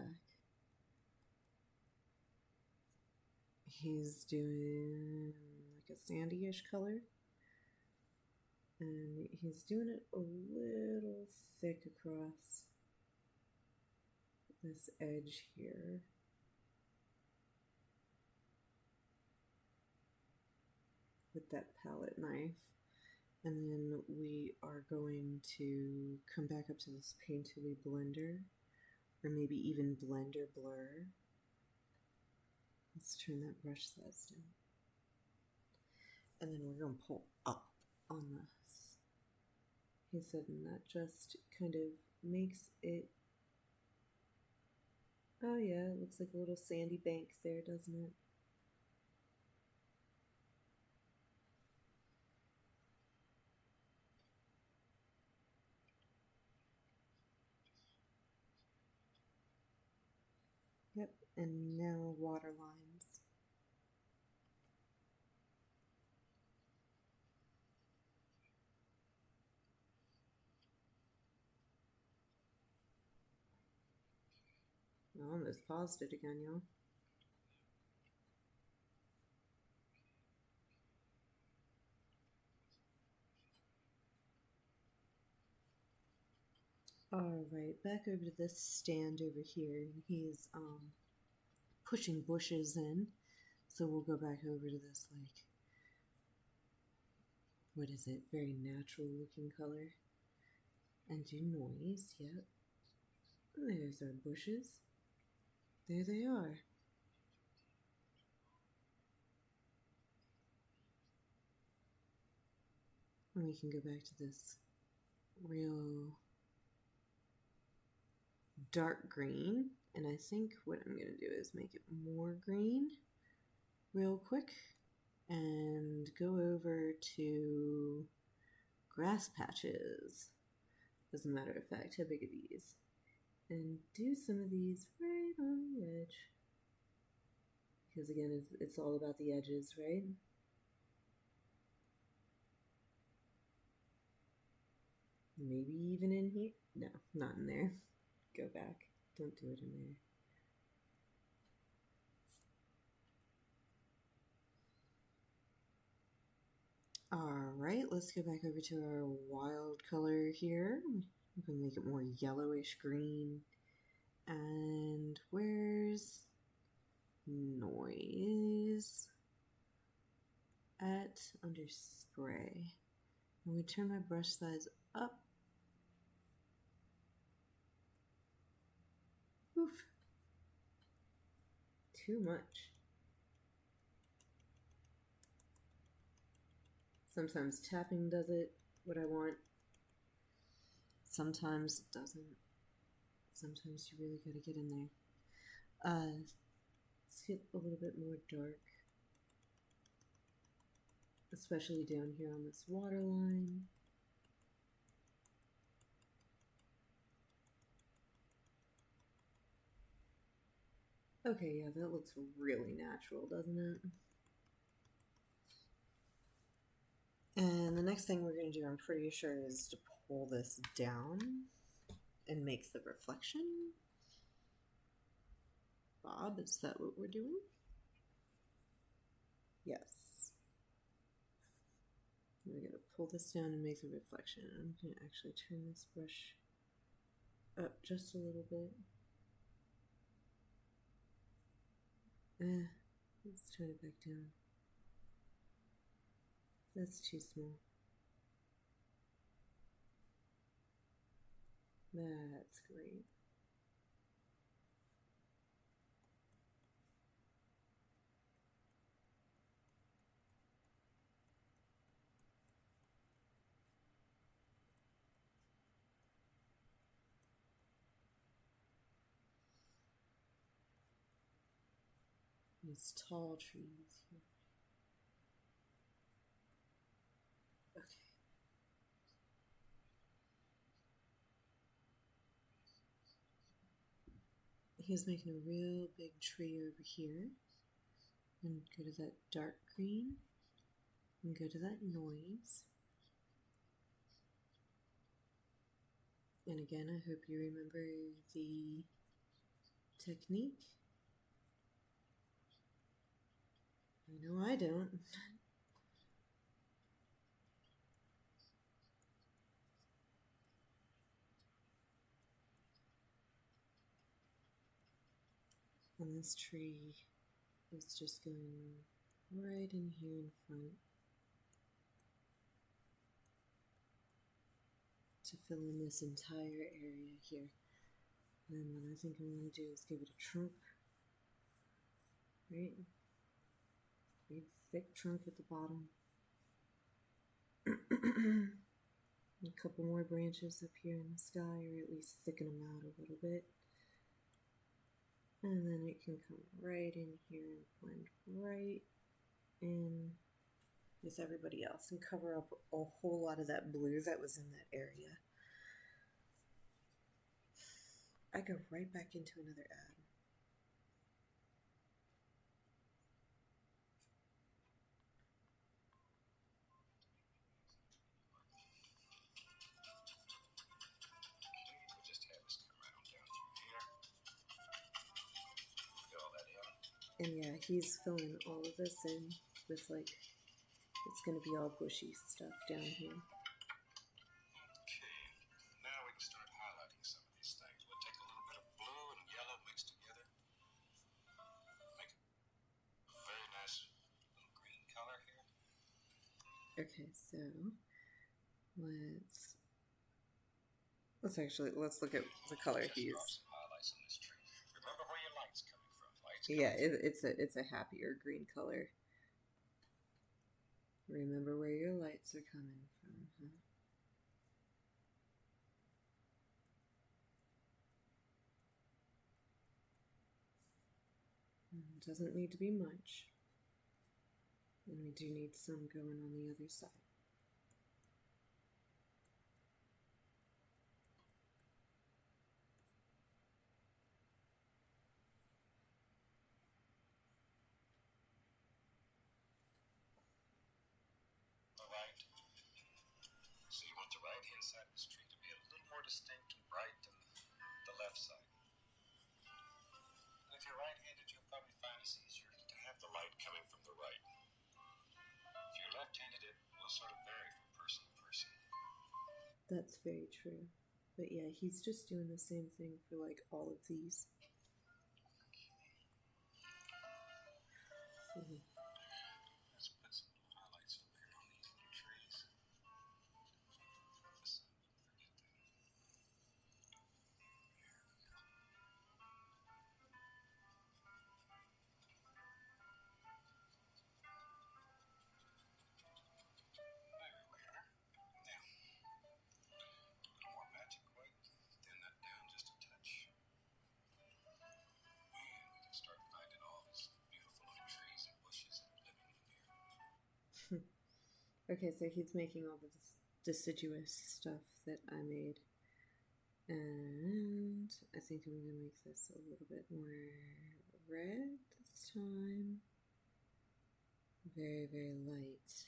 He's doing like a sandy-ish color. And he's doing it a little thick across this edge here. With that palette knife. And then we are going to come back up to this painterly blender, or maybe even blender blur. Let's turn that brush size down. And then we're going to pull up on this. He said, and that just kind of makes it, oh yeah, it looks like a little sandy bank there, doesn't it? Yep, and now water lines. I almost paused it again, y'all. Alright, back over to this stand over here. He's pushing bushes in. So we'll go back over to this, like, what is it? Very natural looking color. and do noise. Yep. There's our bushes. There they are. And we can go back to this real dark green. And I think what I'm going to do is make it more green real quick and go over to grass patches. As a matter of fact, how big are these? And do some of these right on the edge. Because again, it's all about the edges, right? Maybe even in here? No, not in there. Go back. Don't do it in there. Alright, let's go back over to our wild color here. We can make it more yellowish green. And where's noise? At under spray. And we turn my brush size up. Oof. Too much. Sometimes tapping does it what I want. Sometimes it doesn't. Sometimes you really gotta get in there. Let's get a little bit more dark. Especially down here on this water line. Okay, yeah, that looks really natural, doesn't it? And the next thing we're going to do, I'm pretty sure, is to pull this down and make the reflection. Bob, is that what we're doing? Yes. We're going to pull this down and make the reflection. I'm going to actually turn this brush up just a little bit. Let's turn it back down. That's too small. That's great. These tall trees here. Okay. He's making a real big tree over here. And go to that dark green. And go to that noise. And again, I hope you remember the technique. I know I don't. And this tree is just going right in here in front to fill in this entire area here. And then what I think I'm going to do is give it a trunk, right? Big thick trunk at the bottom. A couple more branches up here in the sky, or at least thicken them out a little bit. And then it can come right in here and blend right in with everybody else and cover up a whole lot of that blue that was in that area. I go right back into another ad. We just have this come right on down through here. Fill all that in. And yeah, he's filling all of this in with like, it's going to be all bushy stuff down here. Okay, now we can start highlighting some of these things. We'll take a little bit of blue and yellow mixed together. Make a very nice little green color here. Okay, so let's let's look at the color Just he's. drop some highlights on this tree. Remember where your light's coming from. Light's Yeah, coming from. it's a happier green color. Remember where your lights are coming from, huh? It doesn't need to be much. And we do need some going on the other side. The right. So you want the right hand side of this tree to be a little more distinct and bright than the left side. And if you're right-handed, you'll probably find it's easier to have the light coming from the right. If you're left-handed, it will sort of vary from person to person. That's very true. But yeah, he's just doing the same thing for like all of these. Mm-hmm. Let's put some little highlights over here on these little trees. The sun, forget that. There we are. Now, a little more magic white. Thin that down just a touch. And we can start finding all these beautiful little trees and bushes and living in here. Okay, so he's making all the deciduous stuff that I made. And I think I'm going to make this a little bit more red this time. Very, very light.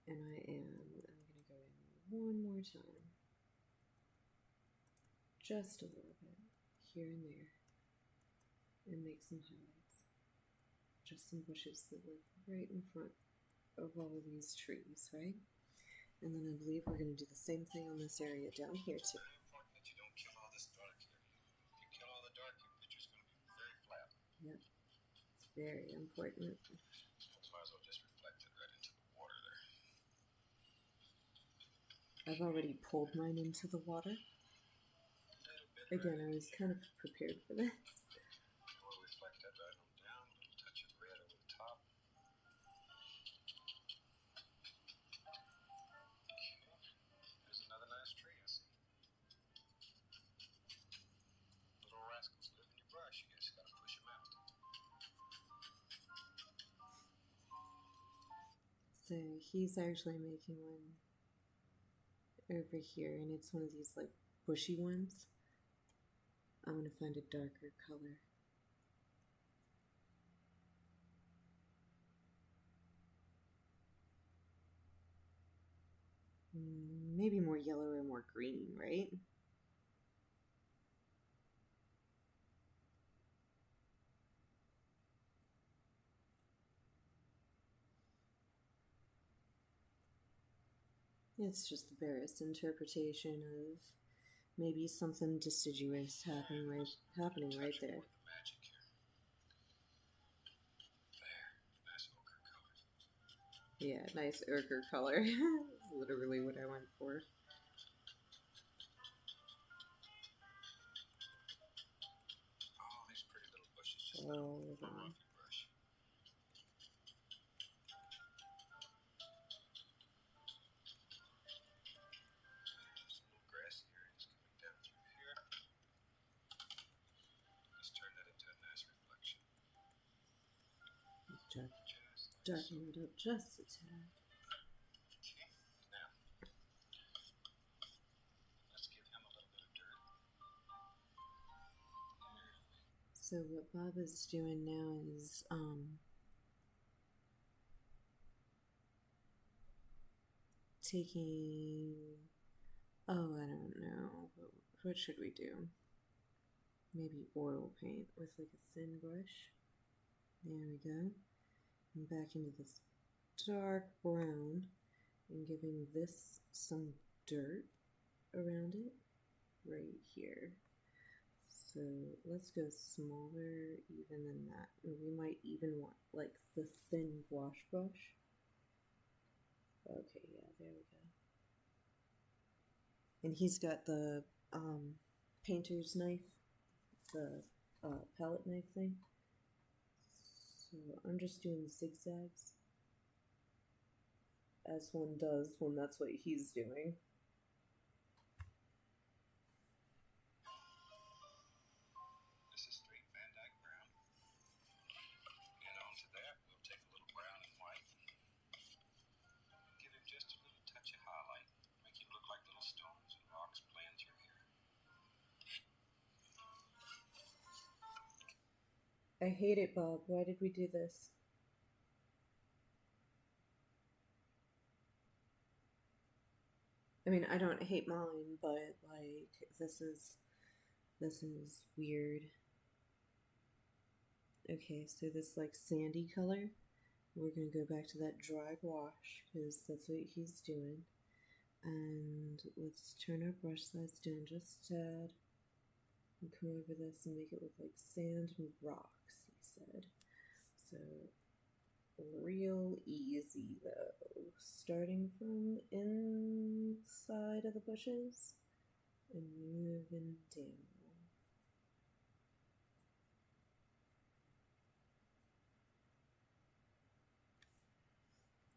And I'm going to go in one more time. Just a little bit, here and there. And make some highlights. Just some bushes that live right in front of all of these trees, right? And then I believe we're going to do the same thing on this area down here too. It's very important that you don't kill all this dark area. If you kill all the dark, your picture's going to be very flat. Yep, it's very important. So might as well just reflect it right into the water there. I've already pulled mine into the water. Again, I was kind of prepared for this. We'll reflect that right on down. A little touch of red over the top. There's another nice tree, I see. Little rascals live in your brush. You just gotta push them out. So he's actually making one over here, and it's one of these like bushy ones. I'm going to find a darker color. Maybe more yellow or more green, right? It's just the barest interpretation of maybe something deciduous happening right there. The magic here. There, nice ochre color. Yeah, nice ochre color. That's literally what I went for. All these pretty little bushes just All let of them. off your brush. There's some little grassy areas coming down through here. Just turn that into a nice reflection. Darken it up just a tad. Okay, now let's give him a little bit of dirt. So what Bob is doing now is taking, I don't know, what should we do? Maybe oil paint with like a thin brush. There we go. And back into this dark brown and giving this some dirt around it right here. So let's go smaller even than that. And we might even want like the thin gouache brush. Okay, yeah, there we go. And he's got the painter's knife, the palette knife thing. So I'm just doing zigzags, as one does when that's what he's doing. This is straight Van Dyke brown. And onto that, we'll take a little brown and white. Give him just a little touch of highlight. Make him look like little stones and rocks playing through here. I hate it, Bob. Why did we do this? I mean, I don't hate mine, but like this is weird. Okay, so this like sandy color, we're gonna go back to that dry wash because that's what he's doing. And let's turn our brush size down just a tad and come over this and make it look like sand and rocks, he said. So real easy though, starting from inside of the bushes and moving down.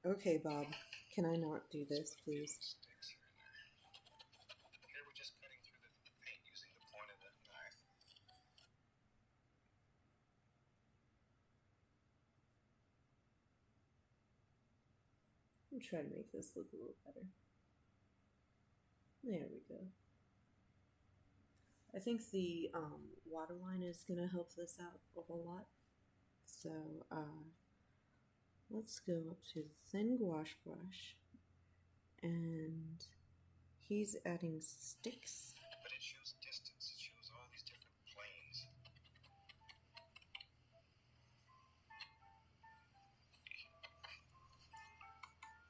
Okay, Bob, can I not do this, please? Sticks here and there. Here we're just cutting through the paint using the point of the knife. I'm trying to make this look a little better. There we go. I think the waterline is going to help this out a whole lot. So let's go up to the thin gouache brush, and he's adding sticks. But it shows distance. It shows all these different planes.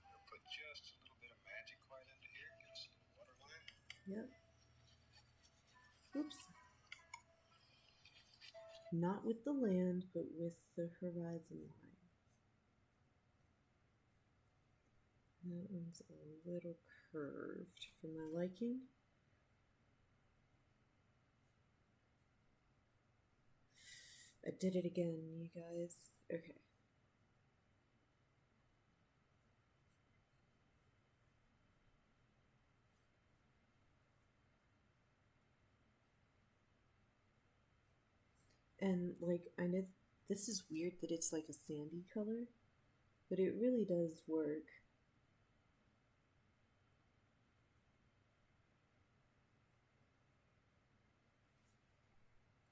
We'll put just a little bit of magic right under here. Give us a little water line. Yep. Oops. Not with the land, but with the horizon line. That one's a little curved for my liking. I did it again, you guys. Okay. And like, I know this is weird that it's like a sandy color, but it really does work.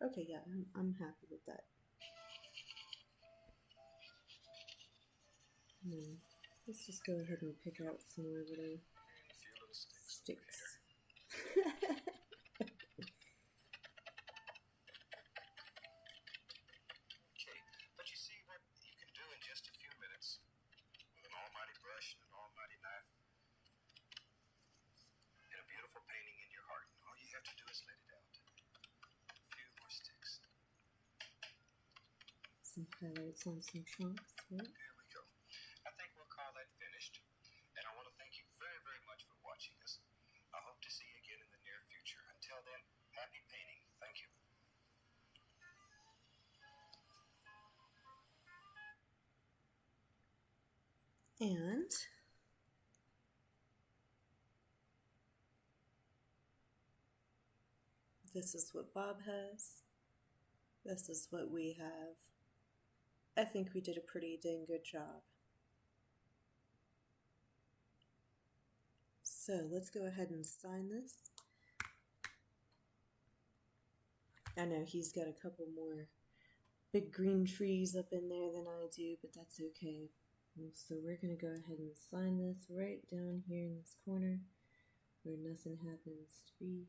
Okay, yeah, I'm happy with that. Let's just go ahead and pick out some more little And a few little sticks. Okay, but you see what you can do in just a few minutes with an almighty brush and an almighty knife and a beautiful painting in your heart. All you have to do is let it out. A few more sticks. Some highlights on some trunks, right? There we go. I think we'll call that finished. And I want to thank you very, very much for watching this. I hope to see you again in the near future. Until then, happy painting. Thank you. And this is what Bob has. This is what we have. I think we did a pretty dang good job. So let's go ahead and sign this. I know he's got a couple more big green trees up in there than I do, but that's okay. So we're going to go ahead and sign this right down here in this corner where nothing happens to be,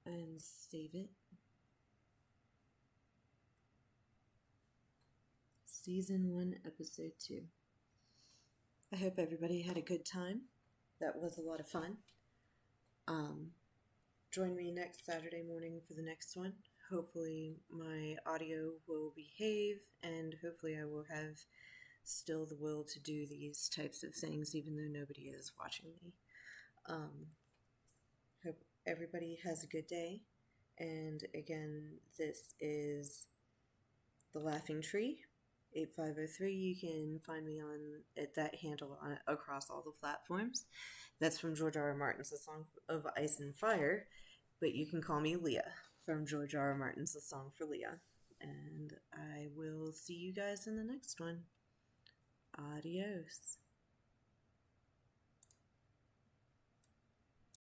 and save it. Season 1, Episode 2. I hope everybody had a good time. That was a lot of fun. Join me next Saturday morning for the next one. Hopefully my audio will behave, and hopefully I will have still the will to do these types of things even though nobody is watching me. Hope everybody has a good day. And again, this is The Laughing Tree, 8503. You can find me on at that handle across all the platforms. That's from George R. R. Martin's The Song of Ice and Fire, but you can call me Leah from George R. R. Martin's The Song for Leah. And I will see you guys in the next one. Adios.